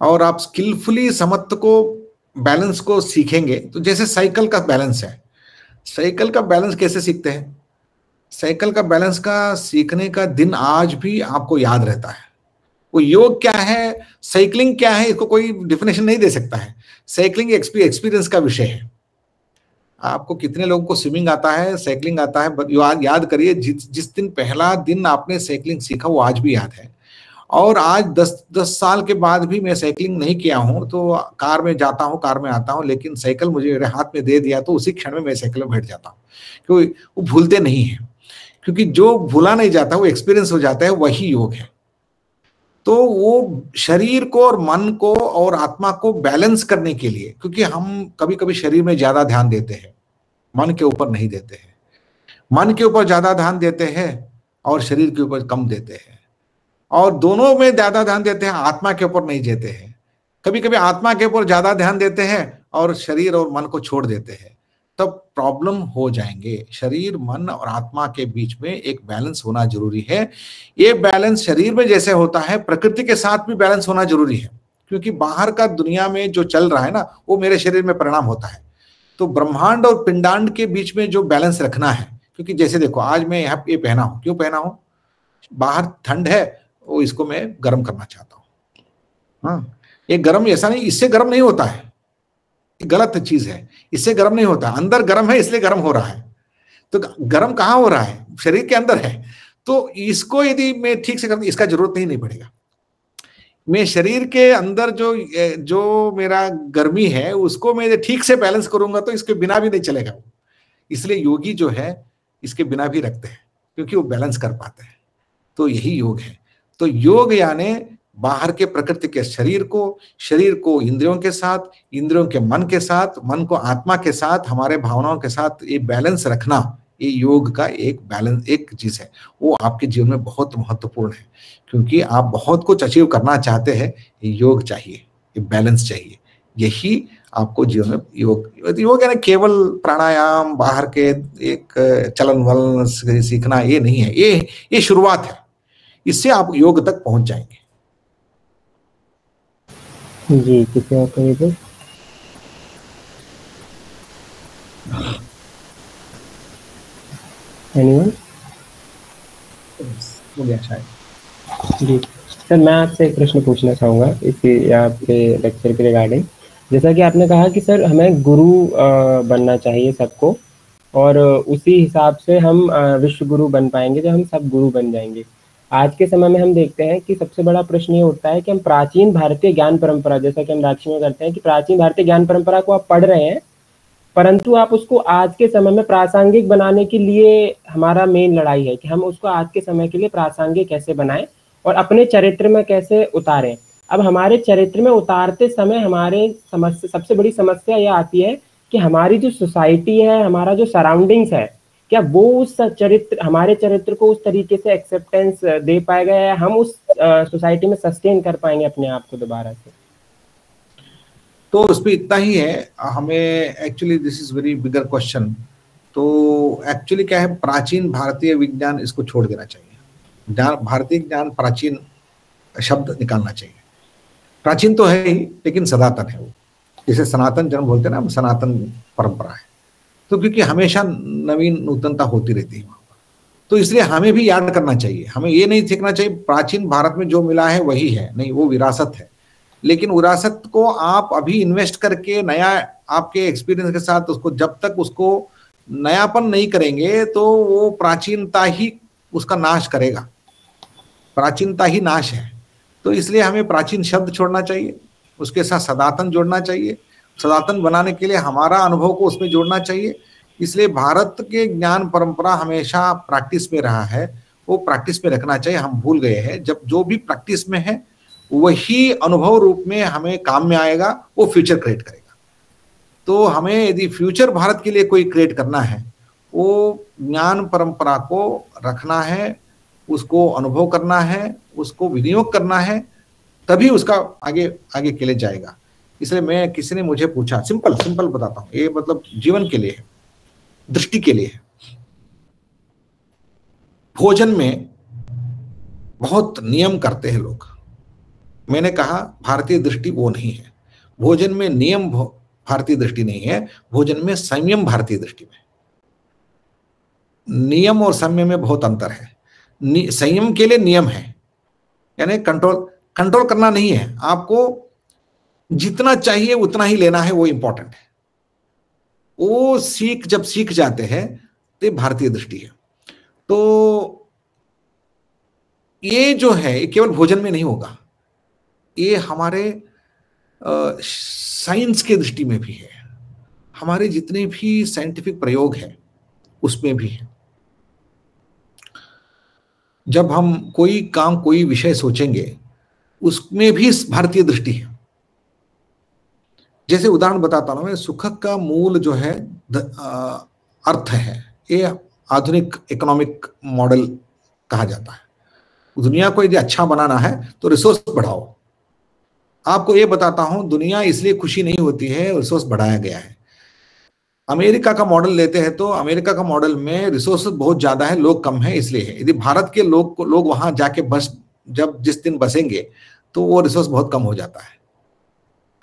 और आप स्किलफुली समत्व को, बैलेंस को सीखेंगे तो जैसे साइकिल का बैलेंस है, साइकिल का बैलेंस कैसे सीखते हैं? साइकिल का बैलेंस का सीखने का दिन आज भी आपको याद रहता है। वो योग क्या है, साइकिलिंग क्या है, इसको कोई डिफिनेशन नहीं दे सकता है। साइकिलिंग एक्सपीरियंस का विषय है। आपको कितने लोगों को स्विमिंग आता है, साइकिलिंग आता है, याद करिए जिस दिन पहला दिन आपने साइकिलिंग सीखा वो आज भी याद है। और आज 10 साल के बाद भी मैं साइकिलिंग नहीं किया हूं, तो कार में जाता हूं, कार में आता हूं, लेकिन साइकिल मुझे मेरे हाथ में दे दिया तो उसी क्षण में मैं साइकिल में बैठ जाता हूं, क्योंकि वो भूलते नहीं है। क्योंकि जो भूला नहीं जाता वो एक्सपीरियंस हो जाता है, वही योग है। तो वो शरीर को और मन को और आत्मा को बैलेंस करने के लिए, क्योंकि हम कभी कभी शरीर में ज्यादा ध्यान देते हैं, मन के ऊपर नहीं देते हैं। मन के ऊपर ज्यादा ध्यान देते हैं और शरीर के ऊपर कम देते हैं, और दोनों में ज्यादा ध्यान देते हैं, आत्मा के ऊपर नहीं देते हैं। कभी कभी आत्मा के ऊपर ज्यादा ध्यान देते हैं और शरीर और मन को छोड़ देते हैं। तब प्रॉब्लम हो जाएंगे। शरीर, मन और आत्मा के बीच में एक बैलेंस होना जरूरी है। ये बैलेंस शरीर में जैसे होता है, प्रकृति के साथ भी बैलेंस होना जरूरी है, क्योंकि बाहर का दुनिया में जो चल रहा है ना, वो मेरे शरीर में परिणाम होता है। तो ब्रह्मांड और पिंडांड के बीच में जो बैलेंस रखना है, क्योंकि जैसे देखो आज मैं यहाँ ये पहना हूं, क्यों पहना हूं? बाहर ठंड है, वो इसको मैं गर्म करना चाहता हूं। हाँ, ये गर्म ऐसा नहीं, इससे गर्म नहीं होता है, गलत चीज है, इससे गर्म नहीं होता। अंदर गर्म है इसलिए गर्म हो रहा है। तो गर्म कहाँ हो रहा है? शरीर के अंदर है। तो इसको यदि मैं ठीक से कर, इसका जरूरत नहीं पड़ेगा। मैं शरीर के अंदर जो मेरा गर्मी है उसको मैं ठीक से बैलेंस करूंगा तो इसके बिना भी नहीं चलेगा। इसलिए योगी जो है इसके बिना भी रखते हैं, क्योंकि वो बैलेंस कर पाते हैं। तो यही योग है। तो योग यानी बाहर के प्रकृति के शरीर को इंद्रियों के साथ, इंद्रियों के मन के साथ, मन को आत्मा के साथ, हमारे भावनाओं के साथ ये बैलेंस रखना, ये योग का एक बैलेंस, एक चीज है। वो आपके जीवन में बहुत महत्वपूर्ण है, क्योंकि आप बहुत कुछ अचीव करना चाहते हैं। ये योग चाहिए, ये बैलेंस चाहिए। यही आपको जीवन में योग यानी केवल प्राणायाम, बाहर के एक चलन वलन सीखना, ये नहीं है। ये शुरुआत है, इससे आप योग तक पहुंच जाएंगे। जी, किसी और को ये एनीवन? हो गया शायद। जी सर, मैं आपसे एक प्रश्न पूछना चाहूँगा इसी आपके लेक्चर के रिगार्डिंग। जैसा कि आपने कहा कि सर हमें गुरु बनना चाहिए सबको, और उसी हिसाब से हम विश्व गुरु बन पाएंगे जब हम सब गुरु बन जाएंगे। आज के समय में हम देखते हैं कि सबसे बड़ा प्रश्न ये उठता है कि हम प्राचीन भारतीय ज्ञान परंपरा, जैसा कि हम राक्षी में करते हैं कि प्राचीन भारतीय ज्ञान परंपरा को आप पढ़ रहे हैं, परंतु आप उसको आज के समय में प्रासंगिक बनाने के लिए हमारा मेन लड़ाई है कि हम उसको आज के समय के लिए प्रासंगिक कैसे बनाएं और अपने चरित्र में कैसे उतारें। अब हमारे चरित्र में उतारते समय हमारे सबसे बड़ी समस्या यह आती है कि हमारी जो सोसाइटी है, हमारा जो सराउंडिंग्स है, क्या वो उस हमारे चरित्र को उस तरीके से एक्सेप्टेंस दे पाएगा, या हम उस सोसाइटी में सस्टेन कर पाएंगे अपने आप को दोबारा से? तो उस पर इतना ही है। हमें actually this is very bigger question. तो एक्चुअली क्या है, प्राचीन भारतीय विज्ञान इसको छोड़ देना चाहिए। भारतीय ज्ञान, प्राचीन शब्द निकालना चाहिए। प्राचीन तो है ही, लेकिन सनातन है वो। जैसे सनातन जन्म बोलते हैं ना, सनातन परंपरा है। तो क्योंकि हमेशा नवीन नूतनता होती रहती है वहां पर, तो इसलिए हमें भी याद करना चाहिए। हमें ये नहीं सीखना चाहिए प्राचीन भारत में जो मिला है वही है, नहीं, वो विरासत है। लेकिन विरासत को आप अभी इन्वेस्ट करके नया आपके एक्सपीरियंस के साथ उसको जब तक उसको नयापन नहीं करेंगे तो वो प्राचीनता ही उसका नाश करेगा। प्राचीनता ही नाश है। तो इसलिए हमें प्राचीन शब्द छोड़ना चाहिए, उसके साथ सनातन जोड़ना चाहिए। सनातन बनाने के लिए हमारा अनुभव को उसमें जोड़ना चाहिए। इसलिए भारत के ज्ञान परंपरा हमेशा प्रैक्टिस में रहा है, वो प्रैक्टिस में रखना चाहिए। हम भूल गए हैं, जब जो भी प्रैक्टिस में है वही अनुभव रूप में हमें काम में आएगा, वो फ्यूचर क्रिएट करेगा। तो हमें यदि फ्यूचर भारत के लिए कोई क्रिएट करना है, वो ज्ञान परंपरा को रखना है, उसको अनुभव करना है, उसको विनियोग करना है, तभी उसका आगे आगे के लिए जाएगा। इसलिए मैं, किसी ने मुझे पूछा, सिंपल बताता हूँ, ये मतलब जीवन के लिए है, दृष्टि के लिए है। भोजन में बहुत नियम करते हैं लोग। मैंने कहा भारतीय दृष्टि वो नहीं है। भोजन में नियम भारतीय दृष्टि नहीं है, भोजन में संयम भारतीय दृष्टि में। नियम और संयम में बहुत अंतर है। संयम के लिए नियम है, यानी कंट्रोल करना नहीं है, आपको जितना चाहिए उतना ही लेना है, वो इंपॉर्टेंट है। वो जब सीख जाते हैं तो भारतीय दृष्टि है। तो ये जो है ये केवल भोजन में नहीं होगा, ये हमारे साइंस के दृष्टि में भी है, हमारे जितने भी साइंटिफिक प्रयोग हैं उसमें भी है। जब हम कोई काम, कोई विषय सोचेंगे, उसमें भी भारतीय दृष्टि है। जैसे उदाहरण बताता हूं मैं, सुख का मूल जो है अर्थ है, ये आधुनिक इकोनॉमिक मॉडल कहा जाता है। दुनिया को यदि अच्छा बनाना है तो रिसोर्स बढ़ाओ। आपको ये बताता हूं, दुनिया इसलिए खुशी नहीं होती है, रिसोर्स बढ़ाया गया है। अमेरिका का मॉडल लेते हैं तो अमेरिका का मॉडल में रिसोर्सेज बहुत ज्यादा है, लोग कम है, इसलिए है। यदि भारत के लोग वहां जाके बस जब जिस दिन बसेंगे तो वो रिसोर्स बहुत कम हो जाता है।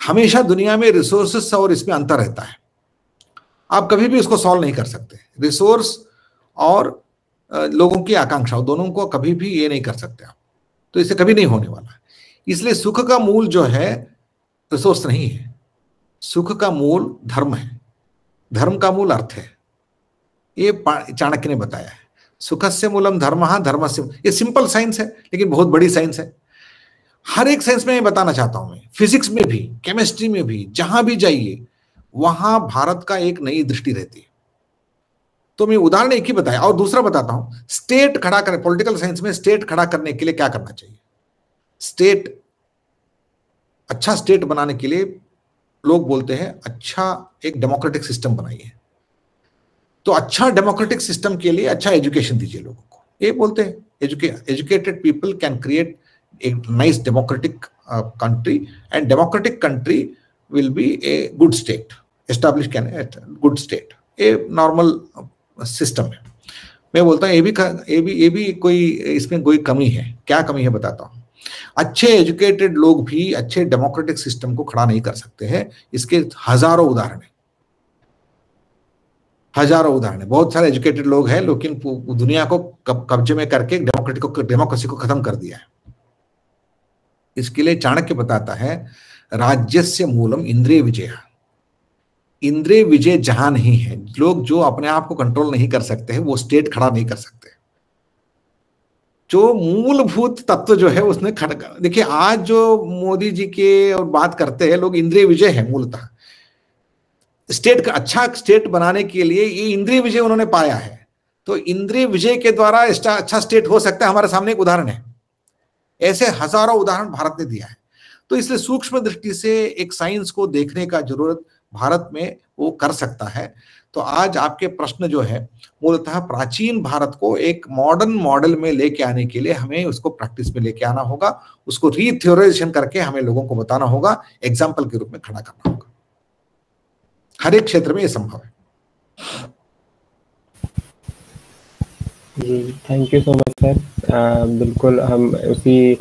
हमेशा दुनिया में रिसोर्सेस और इसमें अंतर रहता है, आप कभी भी इसको सॉल्व नहीं कर सकते। रिसोर्स और लोगों की आकांक्षा दोनों को कभी भी ये नहीं कर सकते आप, तो इसे कभी नहीं होने वाला। इसलिए सुख का मूल जो है रिसोर्स नहीं है, सुख का मूल धर्म है, धर्म का मूल अर्थ है। ये चाणक्य ने बताया है, सुखस्य मूलम धर्मः धर्मस्य। ये सिंपल साइंस है लेकिन बहुत बड़ी साइंस है। हर एक साइंस में बताना चाहता हूं मैं, फिजिक्स में भी, केमिस्ट्री में भी, जहां भी जाइए वहां भारत का एक नई दृष्टि रहती है। तो मैं उदाहरण एक ही बताया और दूसरा बताता हूं। स्टेट खड़ा करने, पॉलिटिकल साइंस में स्टेट खड़ा करने के लिए क्या करना चाहिए? स्टेट, अच्छा स्टेट बनाने के लिए लोग बोलते हैं अच्छा एक डेमोक्रेटिक सिस्टम बनाइए। तो अच्छा डेमोक्रेटिक सिस्टम के लिए अच्छा एजुकेशन दीजिए लोगों को, ये बोलते हैं। Educated people can create a nice democratic country, and democratic country will be a good state, established good state, a normal system है। मैं बोलता हूँ ये भी कोई इसमें कोई कमी है। क्या कमी है बताता हूँ। अच्छे एजुकेटेड लोग भी अच्छे डेमोक्रेटिक सिस्टम को खड़ा नहीं कर सकते हैं। इसके हजारों उदाहरण है, हजारों उदाहरण है। बहुत सारे एजुकेटेड लोग हैं लेकिन दुनिया को कब्जे में करके डेमोक्रेसी को खत्म कर दिया है। इसके लिए चाणक्य बताता है राज्यस्य मूलम इंद्रिय विजय। इंद्रिय विजय जहां नहीं है, लोग जो अपने आप को कंट्रोल नहीं कर सकते हैं वो स्टेट खड़ा नहीं कर सकते। जो मूलभूत तत्व जो है उसने खड़ा, देखिए आज जो मोदी जी के और बात करते हैं लोग, इंद्रिय विजय है मूलतः। स्टेट का अच्छा स्टेट बनाने के लिए ये इंद्रिय विजय उन्होंने पाया है। तो इंद्रिय विजय के द्वारा अच्छा स्टेट हो सकता है। हमारे सामने एक उदाहरण है, ऐसे हजारों उदाहरण भारत ने दिया है। तो इसलिए सूक्ष्म दृष्टि से एक साइंस को देखने का जरूरत भारत में वो कर सकता है। तो आज आपके प्रश्न जो है मूलतः प्राचीन भारत को एक मॉडर्न मॉडल में लेके आने के लिए हमें उसको प्रैक्टिस में लेके आना होगा, उसको रीथ्योराइजेशन करके हमें लोगों को बताना होगा, एग्जाम्पल के रूप में खड़ा करना होगा। हर एक क्षेत्र में ये संभव है। जी thank you so much sir. बिल्कुल हम उसी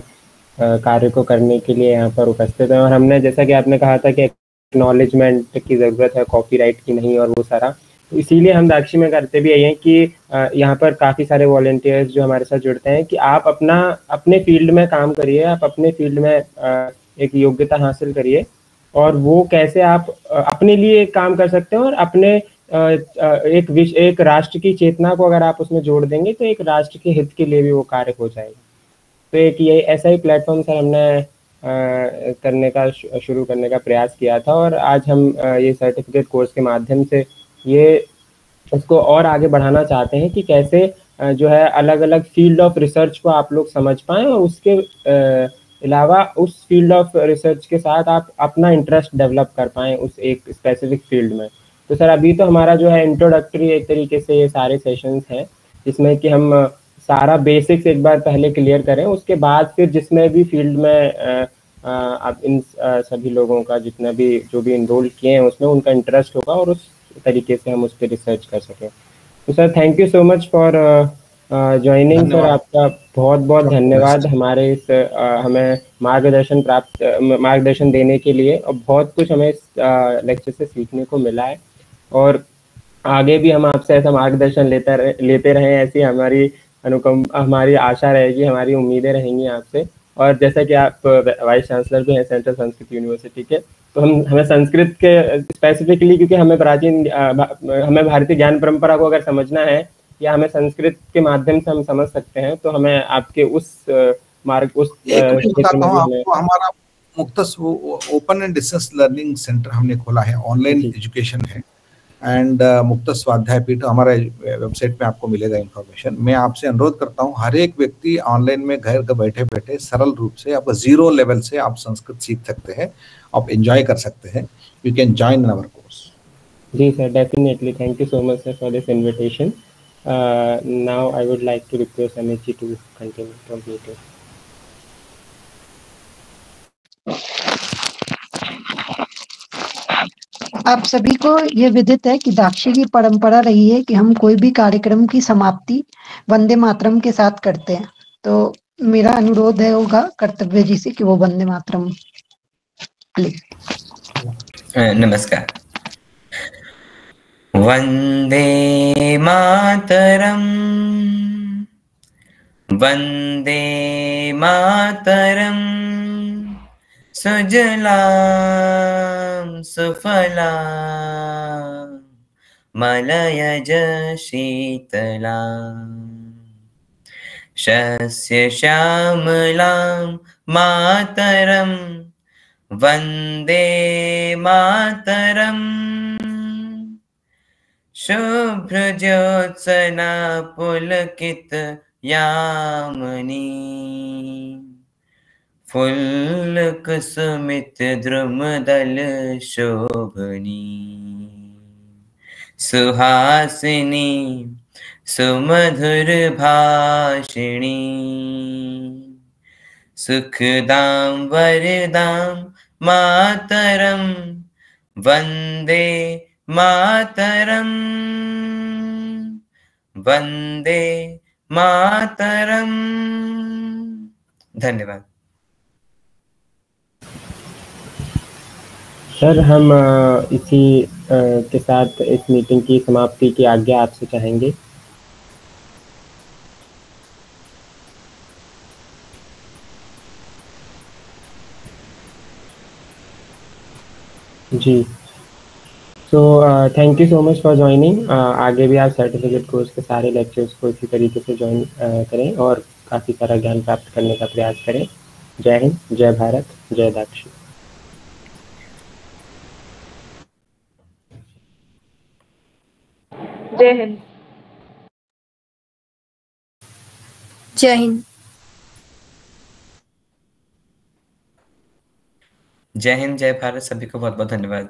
कार्य को करने के लिए यहाँ पर उपस्थित हैं। और हमने, जैसा कि आपने कहा था कि एक्नॉलेजमेंट की ज़रूरत है, कॉपीराइट की नहीं, और वो सारा, तो इसीलिए हम दाक्षी में करते भी यही हैं कि यहाँ पर काफ़ी सारे वॉलंटियर्स जो हमारे साथ जुड़ते हैं कि आप अपने फील्ड में काम करिए, आप अपने फील्ड में एक योग्यता हासिल करिए, और वो कैसे आप अपने लिए काम कर सकते हैं और अपने एक राष्ट्र की चेतना को अगर आप उसमें जोड़ देंगे तो एक राष्ट्र के हित के लिए भी वो कार्य हो जाएगा। तो एक ये ऐसा ही प्लेटफॉर्म सर हमने करने का शुरू करने का प्रयास किया था, और आज हम ये सर्टिफिकेट कोर्स के माध्यम से ये उसको और आगे बढ़ाना चाहते हैं कि कैसे जो है अलग अलग फील्ड ऑफ रिसर्च को आप लोग समझ पाएँ, और उसके अलावा उस फील्ड ऑफ रिसर्च के साथ आप अपना इंटरेस्ट डेवलप कर पाएँ उस एक स्पेसिफिक फील्ड में। तो सर अभी तो हमारा जो है इंट्रोडक्टरी एक तरीके से ये सारे सेशंस हैं जिसमें कि हम सारा बेसिक्स एक बार पहले क्लियर करें, उसके बाद फिर जिसमें भी फील्ड में आप इन सभी लोगों का जितना भी जो भी इनरोल किए हैं उसमें उनका इंटरेस्ट होगा और उस तरीके से हम उस पर रिसर्च कर सकें। तो sir thank you so much for joining sir, आपका बहुत बहुत धन्यवाद हमारे इस हमें मार्गदर्शन देने के लिए, और बहुत कुछ हमें इस लेक्चर से सीखने को मिला है, और आगे भी हम आपसे ऐसा मार्गदर्शन लेते रहें, ऐसी हमारी आशा रहेगी, हमारी उम्मीदें रहेंगी आपसे। और जैसा कि आप वाइस चांसलर भी हैं सेंट्रल संस्कृत यूनिवर्सिटी के, तो हमें संस्कृत के स्पेसिफिकली, क्योंकि हमें हमें भारतीय ज्ञान परंपरा को अगर समझना है या हमें संस्कृत के माध्यम से हम समझ सकते हैं, तो हमें आपके उस क्षेत्र में हमारा मुक्तस open and distance learning centre हमने खोला है, ऑनलाइन एजुकेशन है, एंड मुक्तस स्वाध्याय पीठ हमारे वेबसाइट पे आपको मिलेगा इन्फॉर्मेशन। मैं आपसे अनुरोध करता हूँ हर एक व्यक्ति ऑनलाइन में घर बैठे बैठे सरल रूप से आपको 0 लेवल से आप संस्कृत सीख सकते हैं, आप एंजॉय कर सकते हैं। You can join in our course. जी sir, definitely, thank you so much sir for this invitation. Now I would like to request Amit ji to continue complete. आप सभी को ये विदित है कि दाक्षी की परंपरा रही है कि हम कोई भी कार्यक्रम की समाप्ति वंदे मातरम के साथ करते हैं। तो मेरा अनुरोध है होगा कर्तव्य जी से कि वो वंदे मातरम प्लीज। नमस्कार। वंदे मातरम, वंदे मातरम, सुजलां सुफलां मलयज शीतलां शस्य श्यामलां मातरं वन्दे मातरम्। शुभ्रज्योत्सना पुलकित यामिनी फुल्लकुसुमित द्रुमदल शोभनी सुहासिनी सुमधुर भाषिणी सुखदां वरदां मातरं वन्दे मातरम्, वन्दे मातरम्। धन्यवाद। सर, हम इसी के साथ इस मीटिंग की समाप्ति की आज्ञा आपसे चाहेंगे। जी, तो thank you so much for joining. आगे भी आप सर्टिफिकेट कोर्स के सारे लेक्चर्स को इसी तरीके से ज्वाइन करें और काफ़ी सारा ज्ञान प्राप्त करने का प्रयास करें। जय हिंद, जय भारत, जय दाक्षी। जय हिंद। जय हिंद। जय हिंद, जय भारत। सभी को बहुत बहुत धन्यवाद।